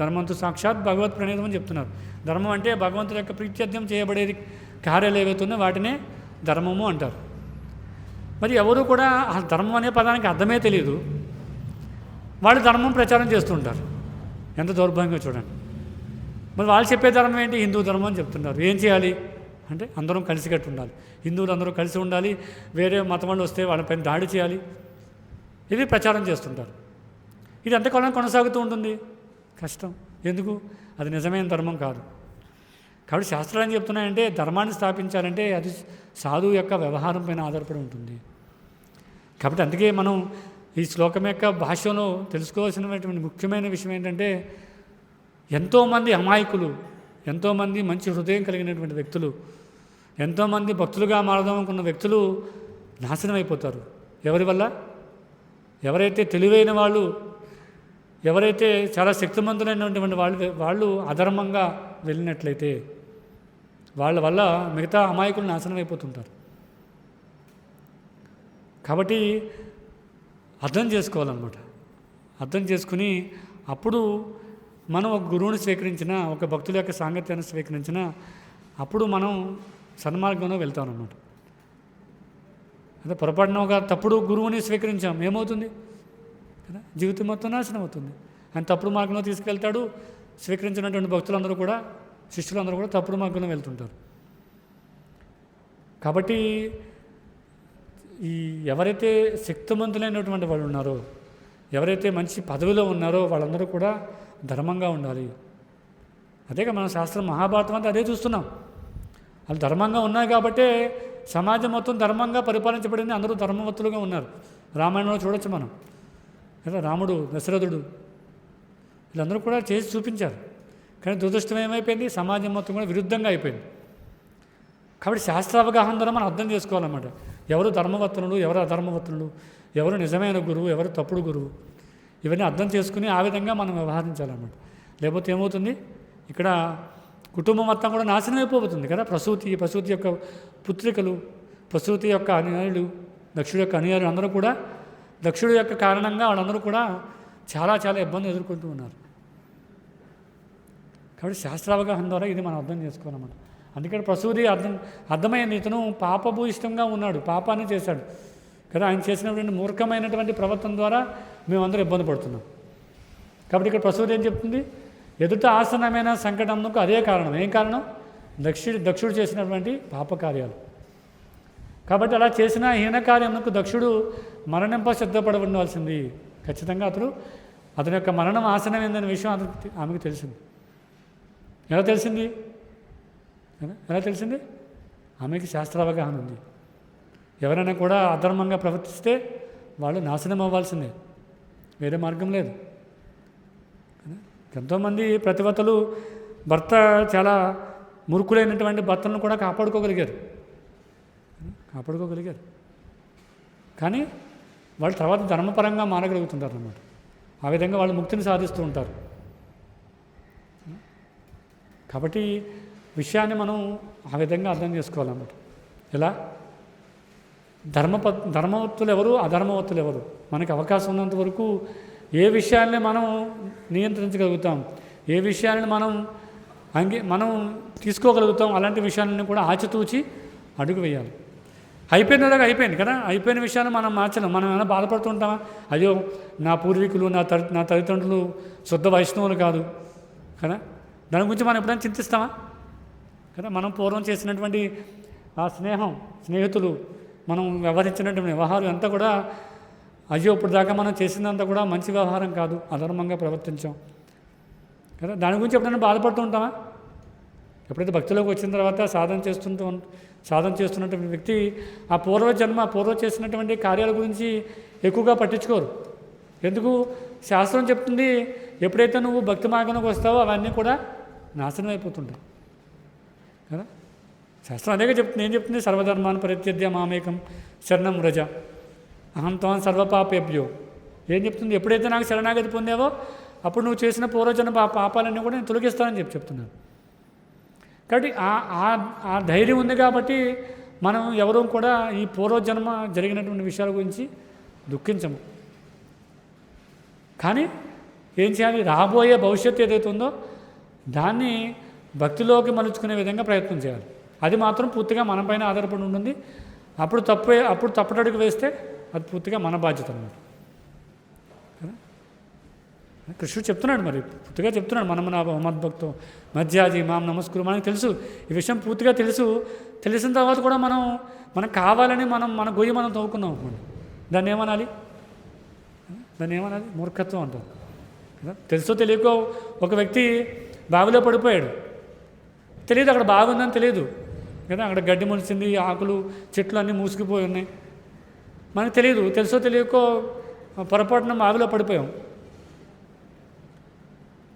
ధర్మంతో సాక్షాత్ భగవత్ ప్రణీతం అని చెప్తున్నారు. ధర్మం అంటే భగవంతుడి యొక్క ప్రీత్యర్థం చేయబడేది కార్యాలు ఏవైతే ఉన్నాయో వాటినే ధర్మము అంటారు. మరి ఎవరు కూడా ఆ ధర్మం అనే పదానికి అర్థమే తెలియదు, వాళ్ళు ధర్మం ప్రచారం చేస్తుంటారు. ఎంత దౌర్భాగ్యంగా చూడండి. మరి వాళ్ళు చెప్పే ధర్మం ఏంటి? హిందూ ధర్మం అని చెప్తున్నారు. ఏం చేయాలి అంటే అందరం కలిసికట్టు ఉండాలి, హిందువులు అందరూ కలిసి ఉండాలి, వేరే మతం వాళ్ళు వస్తే వాళ్ళపైన దాడి చేయాలి, ఇది ప్రచారం చేస్తుంటారు. ఇది ఎంతకాలం కొనసాగుతూ ఉంటుంది? కష్టం. ఎందుకు? అది నిజమైన ధర్మం కాదు. కాబట్టి శాస్త్రాలు ఏం చెప్తున్నాయంటే ధర్మాన్ని స్థాపించాలంటే అది సాధువు యొక్క వ్యవహారం పైన ఆధారపడి ఉంటుంది. కాబట్టి అందుకే మనం ఈ శ్లోకం యొక్క భాష్యంలో తెలుసుకోవాల్సినటువంటి ముఖ్యమైన విషయం ఏంటంటే ఎంతోమంది అమాయకులు, ఎంతోమంది మంచి హృదయం కలిగినటువంటి వ్యక్తులు, ఎంతోమంది భక్తులుగా మారదాం అనుకున్న వ్యక్తులు నాశనం అయిపోతారు. ఎవరి వల్ల? ఎవరైతే తెలివైన వాళ్ళు, ఎవరైతే చాలా శక్తిమంతులైనటువంటి వాళ్ళు అధర్మంగా వెళ్ళినట్లయితే వాళ్ళ వల్ల మిగతా అమాయకులు నాశనం అయిపోతుంటారు. కాబట్టి అర్థం చేసుకోవాలన్నమాట. అర్థం చేసుకుని అప్పుడు మనం ఒక గురువుని స్వీకరించిన, ఒక భక్తుల యొక్క సాంగత్యాన్ని స్వీకరించిన, అప్పుడు మనం సన్మార్గంలో వెళ్తామన్నమాట. అదే పొరపాటున ఒక తప్పుడు గురువుని స్వీకరించాం, ఏమవుతుంది కదా? జీవితం మొత్తం నాశనం అవుతుంది. ఆయన తప్పుడు మార్గంలో తీసుకెళ్తాడు. స్వీకరించినటువంటి భక్తులందరూ కూడా, శిష్యులందరూ కూడా తప్పుడు మార్గంలో వెళ్తుంటారు. కాబట్టి ఎవరైతే శక్తిమంతులైనటువంటి వాళ్ళు ఉన్నారో, ఎవరైతే మంచి పదవిలో ఉన్నారో వాళ్ళందరూ కూడా ధర్మంగా ఉండాలి. అదేగా మన శాస్త్రం మహాభారతం అంతా అదే చూస్తున్నాం. వాళ్ళు ధర్మంగా ఉన్నాయి కాబట్టే సమాజం మొత్తం ధర్మంగా పరిపాలించబడింది. అందరూ ధర్మవంతులుగా ఉన్నారు. రామాయణంలో చూడొచ్చు మనం కదా, రాముడు, దశరథుడు వీళ్ళందరూ కూడా చేసి చూపించారు. కానీ దురదృష్టం ఏమైపోయింది? సమాజం మొత్తం కూడా విరుద్ధంగా అయిపోయింది. కాబట్టి శాస్త్రావగాహన ద్వారా మనం అర్థం చేసుకోవాలన్నమాట. ఎవరు ధర్మవర్తనులు, ఎవరు అధర్మవర్తనులు, ఎవరు నిజమైన గురువు, ఎవరు తప్పుడు గురువు, ఇవన్నీ అర్థం చేసుకుని ఆ విధంగా మనం వ్యవహరించాలన్నమాట. లేకపోతే ఏమవుతుంది? ఇక్కడ కుటుంబం మొత్తం కూడా నాశనం అయిపోతుంది కదా. ప్రసూతి యొక్క పుత్రికలు, ప్రసూతి యొక్క అనుయాయులు, దక్షుడి యొక్క అనుయాయులు అందరూ కూడా దక్షుడి యొక్క కారణంగా వాళ్ళందరూ కూడా చాలా చాలా ఇబ్బంది ఎదుర్కొంటూ ఉన్నారు. కాబట్టి శాస్త్రావగాహన ద్వారా ఇది మనం అర్థం చేసుకోవాలన్నమాట. అందుకని ప్రసూతి అర్థమైన ఇతను పాపభూయిష్టంగా ఉన్నాడు, పాపాన్ని చేశాడు కదా. ఆయన చేసినటువంటి మూర్ఖమైనటువంటి ప్రవర్తన ద్వారా మేమందరూ ఇబ్బంది పడుతున్నాం. కాబట్టి ఇక్కడ ప్రసూతి ఏం చెప్తుంది? ఎదుట ఆసనమైన సంకటంకు అదే కారణం. ఏం కారణం? దక్షుడు చేసినటువంటి పాపకార్యాలు. కాబట్టి అలా చేసిన హీనకార్యమునకు దక్షుడు మరణింప సిద్ధపడి ఉండవలసింది. ఖచ్చితంగా అతని యొక్క మరణం ఆసనమైందనే విషయం ఆమెకు తెలిసింది. ఎలా తెలిసింది? ఆమెకి శాస్త్రావగాహన ఉంది. ఎవరైనా కూడా అధర్మంగా ప్రవర్తిస్తే వాళ్ళు నాశనం అవ్వాల్సిందే, వేరే మార్గం లేదు. ఎంతోమంది ప్రతివతలు భర్త చాలా మురుకులైనటువంటి భర్తలను కూడా కాపాడుకోగలిగారు. కానీ వాళ్ళు తర్వాత ధర్మపరంగా మారగలుగుతుంటారు అన్నమాట. ఆ విధంగా వాళ్ళు ముక్తిని సాధిస్తూ ఉంటారు. కాబట్టి విషయాన్ని మనం ఆ విధంగా అర్థం చేసుకోవాలన్నమాట. ఎలా ధర్మవత్తులు ఎవరు, అధర్మవత్తులు ఎవరు, మనకి అవకాశం ఉన్నంత వరకు ఏ విషయాల్ని మనం నియంత్రించగలుగుతాం, ఏ విషయాన్ని మనం తీసుకోగలుగుతాం, అలాంటి విషయాలను కూడా ఆచితూచి అడుగు వేయాలి. అయిపోయింది కదా, అయిపోయిన విషయాన్ని మనం మార్చలేం. మనం ఏమైనా బాధపడుతుంటామా? అయ్యో నా పూర్వీకులు నా తల్లిదండ్రులు శుద్ధ వైష్ణవులు కాదు కదా, దాని గురించి మనం ఎప్పుడైనా చింతిస్తామా కదా? మనం పూర్వం చేసినటువంటి ఆ స్నేహితులు మనం వ్యవహరించినటువంటి వ్యవహారం అంతా కూడా అయ్యో ఇప్పుడు దాకా మనం చేసిందంతా కూడా మంచి వ్యవహారం కాదు, అధర్మంగా ప్రవర్తించాం కదా. దాని గురించి ఎప్పుడైనా బాధపడుతూ ఉంటామా? ఎప్పుడైతే భక్తిలోకి వచ్చిన తర్వాత సాధన చేస్తున్నటువంటి వ్యక్తి ఆ పూర్వ చేసినటువంటి కార్యాల గురించి ఎక్కువగా పట్టించుకోరు. ఎందుకు? శాస్త్రం చెప్తుంది, ఎప్పుడైతే నువ్వు భక్తి మార్గంలోకి వస్తావో అవన్నీ కూడా నాశనం అయిపోతుంటాయి కదా. శాస్త్రం అదేగా చెప్తుంది. ఏం చెప్తుంది? సర్వధర్మాన్ని పరిత్యజ్య మామేకం శరణం వ్రజ అహం త్వం సర్వపాపేభ్యో. ఏం చెప్తుంది? ఎప్పుడైతే నాకు శరణాగతి పొందావో అప్పుడు నువ్వు చేసిన పూర్వజన్మ పాపాలన్నీ కూడా నేను తొలగిస్తానని చెప్తున్నాను. కాబట్టి ఆ ధైర్యం ఉంది కాబట్టి మనం ఎవరూ కూడా ఈ పూర్వజన్మ జరిగినటువంటి విషయాల గురించి దుఃఖించము. కానీ ఏం చేయాలి? రాబోయే భవిష్యత్తు ఏదైతే ఉందో దాన్ని భక్తిలోకి మలుచుకునే విధంగా ప్రయత్నం చేయాలి. అది మాత్రం పూర్తిగా మన పైన ఆధారపడి ఉంటుంది. అప్పుడు తప్పటడుగు వేస్తే అది పూర్తిగా మన బాధ్యత అన్నమాట. కృష్ణుడు చెప్తున్నాడు, మరి పూర్తిగా చెప్తున్నాడు, మనం నా మద్భక్తో మధ్యాజీ మాం నమస్కురు. మనకు తెలుసు ఈ విషయం, పూర్తిగా తెలిసిన తర్వాత కూడా మనం కావాలని మన గొయ్యి మనం తవ్వుకున్నాం అనుకోండి, దాన్ని ఏమనాలి? మూర్ఖత్వం అంటారు కదా. తెలుసో తెలియకో ఒక వ్యక్తి బావిలో పడిపోయాడు, తెలియదు, అక్కడ బాగుందని తెలియదు కదా, అక్కడ గడ్డి మొలిచింది, ఆకులు చెట్లు అన్నీ మూసుకుపోయి ఉన్నాయి, మనకు తెలియదు. తెలుసో తెలియకో పొరపాటున బావిలో పడిపోయాం.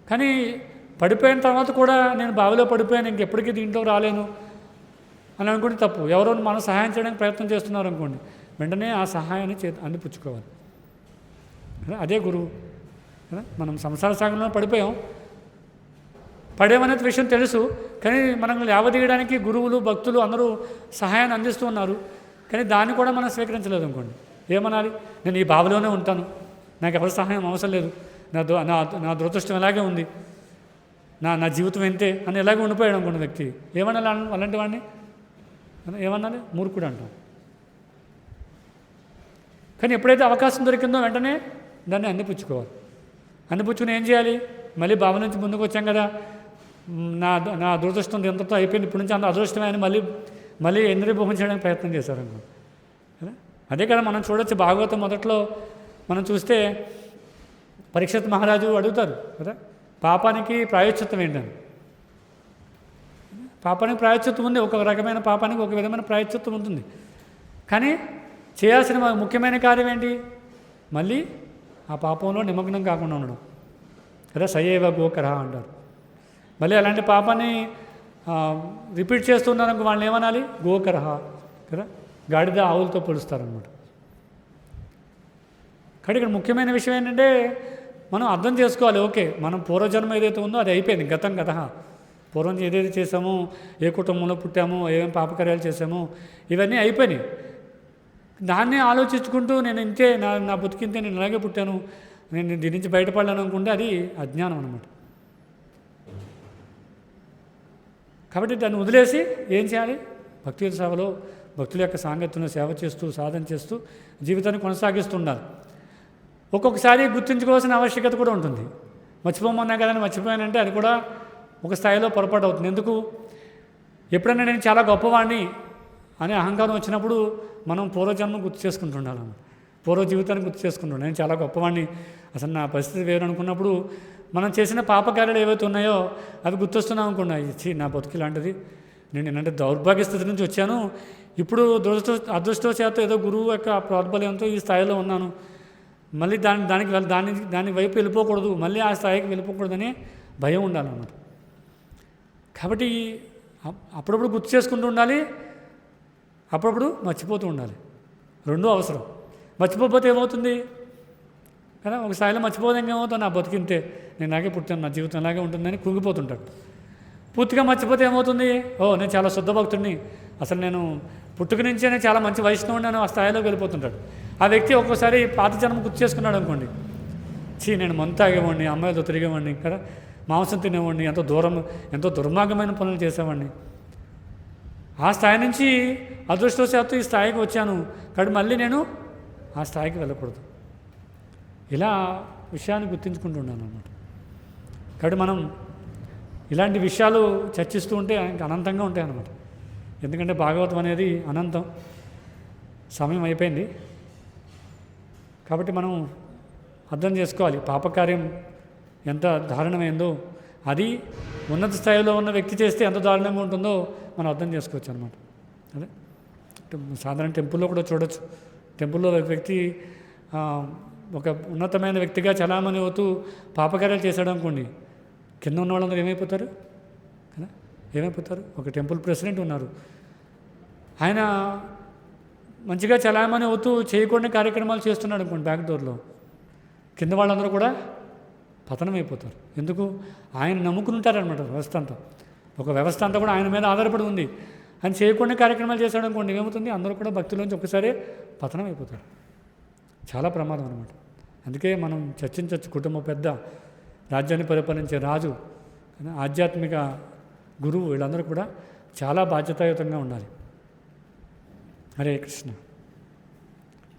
కానీ పడిపోయిన తర్వాత కూడా నేను బావిలో పడిపోయాను, ఇంకెప్పటికీ దీంట్లో రాలేను అని అనుకుంటే తప్పు. ఎవరో మనం సహాయం చేయడానికి ప్రయత్నం చేస్తున్నారు అనుకోండి, వెంటనే ఆ సహాయాన్ని అందిపుచ్చుకోవాలి. అదే గురువు కదా. మనం సంసార సాగరంలో పడిపోయాం, పడేమనే విషయం తెలుసు, కానీ మనం లేవదీయడానికి గురువులు భక్తులు అందరూ సహాయాన్ని అందిస్తూ ఉన్నారు. కానీ దాన్ని కూడా మనం స్వీకరించలేదు అనుకోండి, ఏమనాలి? నేను ఈ బావిలోనే ఉంటాను, నాకు ఎవరి సహాయం అవసరం లేదు, నా దురదృష్టం ఎలాగే ఉంది, నా జీవితం ఎంతే అని ఎలాగే ఉండిపోయాడు అనుకున్న వ్యక్తి ఏమన్నా అలాంటి వాడిని ఏమన్నాలి? మూర్ఖుడు అంటాం. కానీ ఎప్పుడైతే అవకాశం దొరికిందో వెంటనే దాన్ని అందిపుచ్చుకుని ఏం చేయాలి? మళ్ళీ బావి నుంచి ముందుకు వచ్చాం కదా, నా దురదృష్టం ఎంతతో అయిపోయింది, ఇప్పుడు నుంచి అంత అదృష్టమే అని మళ్ళీ ఇంద్రియభోగం చేయడానికి ప్రయత్నం చేశారనుకో కదా. అదే కదా మనం చూడొచ్చు, భాగవతం మొదట్లో మనం చూస్తే పరీక్షిత్ మహారాజు అడుగుతారు కదా, పాపానికి ప్రాయశ్చిత్తం ఏంటని. పాపానికి ప్రాయశ్చిత్తం ఉంది, ఒక రకమైన పాపానికి ఒక విధమైన ప్రాయశ్చిత్తం ఉంటుంది. కానీ చేయాల్సిన ముఖ్యమైన కార్యం ఏంటి? మళ్ళీ ఆ పాపంలో నిమగ్నం కాకుండా ఉండడం కదా. సయేవ గోకర అంటారు. మళ్ళీ అలాంటి పాపాన్ని రిపీట్ చేస్తున్నారనుకో వాళ్ళని ఏమనాలి? గోకర కదా, గాడిద ఆవులతో పోలుస్తారనమాట. కాబట్టి ఇక్కడ ముఖ్యమైన విషయం ఏంటంటే మనం అర్థం చేసుకోవాలి. ఓకే, మనం పూర్వజన్మ ఏదైతే ఉందో అది అయిపోయింది, గతం గత. పూర్వం ఏదైతే చేసామో, ఏ కుటుంబంలో పుట్టామో, ఏమేమి పాపకార్యాలు చేసామో ఇవన్నీ అయిపోయినాయి. దాన్ని ఆలోచించుకుంటూ నేను ఇంతే, నా బతికింతే, నేను ఇలాగే పుట్టాను, నేను దీని నుంచి బయటపడలేను అనుకుంటే అది అజ్ఞానం అనమాట. కాబట్టి దాన్ని వదిలేసి ఏం చేయాలి? భక్తి సేవలో భక్తుల యొక్క సాంగత్యంలో సేవ చేస్తూ సాధన చేస్తూ జీవితాన్ని కొనసాగిస్తుండాలి. ఒక్కొక్కసారి గుర్తుంచుకోవాల్సిన ఆవశ్యకత కూడా ఉంటుంది. మర్చిపోమన్నా కదా, మర్చిపోయానంటే అది కూడా ఒక స్థాయిలో పొరపాటు అవుతుంది. ఎందుకు? ఎప్పుడైనా నేను చాలా గొప్పవాడిని అనే అహంకారం వచ్చినప్పుడు మనం పూర్వజన్మ గుర్తు చేసుకుంటుండాలి, పూర్వ జీవితాన్ని గుర్తు చేసుకుంటుండాలి. నేను చాలా గొప్పవాడిని, అసలు నా పరిస్థితి వేరు అనుకున్నప్పుడు మనం చేసిన పాపకార్యాలు ఏవైతే ఉన్నాయో అవి గుర్తొస్తున్నాం అనుకున్నా, ఇచ్చి నా బతుకు ఇలాంటిది, నేను ఏంటంటే దౌర్భాగ్య స్థితి నుంచి వచ్చాను, ఇప్పుడు అదృష్టవశాత్తు ఏదో గురువు యొక్క ప్రోద్బలంతో ఈ స్థాయిలో ఉన్నాను, మళ్ళీ దాని వైపు వెళ్ళిపోకూడదు, మళ్ళీ ఆ స్థాయికి వెళ్ళిపోకూడదనే భయం ఉండాలన్నమాట. కాబట్టి అప్పుడప్పుడు గుర్తు చేసుకుంటూ ఉండాలి, అప్పుడప్పుడు మర్చిపోతూ ఉండాలి. రెండూ అవసరం. మర్చిపోతే ఏమవుతుంది కదా, ఒక స్థాయిలో మర్చిపోతే ఏమవుతుంది, నా బతికింతే, నేను ఇలాగే పుట్టాను, నా జీవితం ఇలాగే ఉంటుందని కుంగిపోతుంటాడు. పూర్తిగా మర్చిపోతే ఏమవుతుంది, నేను చాలా శుద్ధ భక్తుడిని, అసలు నేను పుట్టుక నుంచే నేను చాలా మంచి వైష్ణవుని అని ఆ స్థాయిలోకి వెళ్ళిపోతుంటాడు. ఆ వ్యక్తి ఒక్కోసారి పాత జన్మ గుర్తు చేసుకున్నాడు అనుకోండి, నేను మందు తాగేవాడిని, అమ్మాయిలతో తిరిగేవాడిని కదా, మాంసం తినేవాడిని, ఎంతో దుర్మార్గమైన పనులు చేసేవాడిని, ఆ స్థాయి నుంచి అదృష్టవశాత్తు ఈ స్థాయికి వచ్చాను కాబట్టి మళ్ళీ నేను ఆ స్థాయికి వెళ్ళకూడదు. ఇలా విషయాన్ని గుర్తించుకుంటూ ఉన్నాను అన్నమాట. కాబట్టి మనం ఇలాంటి విషయాలు చర్చిస్తూ ఉంటే ఇంకా అనంతంగా ఉంటాయి అన్నమాట. ఎందుకంటే భాగవతం అనేది అనంతం. సమయం అయిపోయింది కాబట్టి మనం అర్థం చేసుకోవాలి పాపకార్యం ఎంత దారుణమైందో, అది ఉన్నత స్థాయిలో ఉన్న వ్యక్తి చేస్తే ఎంత దారుణంగా ఉంటుందో మనం అర్థం చేసుకోవచ్చు అనమాట. అదే సాధారణ టెంపుల్లో కూడా చూడొచ్చు. టెంపుల్లో ఒక వ్యక్తి ఒక ఉన్నతమైన వ్యక్తిగా చలామణి అవుతూ పాపకార్యాలు చేశాడు అనుకోండి, కింద ఉన్న వాళ్ళందరూ ఏమైపోతారు కదా, ఏమైపోతారు. ఒక టెంపుల్ ప్రెసిడెంట్ ఉన్నారు, ఆయన మంచిగా చలామణి అవుతూ చేయకూడని కార్యక్రమాలు చేస్తున్నాడు అనుకోండి, బ్యాక్ డోర్లో, కింద వాళ్ళందరూ కూడా పతనం అయిపోతారు. ఎందుకు? ఆయన నమ్ముకుని ఉంటారనమాట. ఒక వ్యవస్థ అంతా కూడా ఆయన మీద ఆధారపడి ఉంది. ఆయన చేయకుండా కార్యక్రమాలు చేశాడు అనుకోండి, ఏమవుతుంది, అందరూ కూడా భక్తులోంచి ఒక్కసారి పతనం అయిపోతారు. చాలా ప్రమాదం అనమాట. అందుకే మనం చర్చించవచ్చు. కుటుంబ పెద్ద, రాజ్యాన్ని పరిపాలించే రాజు, ఆధ్యాత్మిక గురువు, వీళ్ళందరూ కూడా చాలా బాధ్యతాయుతంగా ఉండాలి. హరే కృష్ణ.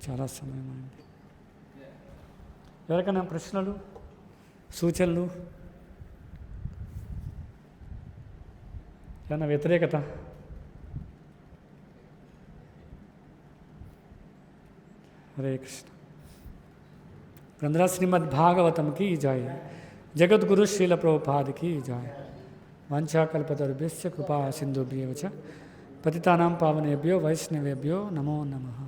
చాలా సమయం అయింది. ఎవరికైనా ప్రశ్నలు, సూచనలు, ఏమైనా వ్యతిరేకత? హరే కృష్ణ. గ్రంథరాజ్ శ్రీమద్ భాగవతంకి జాయ్. జగద్గురు శ్రీల ప్రభుపాదికి జాయ్. వంచాకల్పతరుభ్యశ్చ కృపా సింధుభ్యేవ చ పతితానాం పావనేభ్యో వైష్ణవేభ్యో నమో నమః.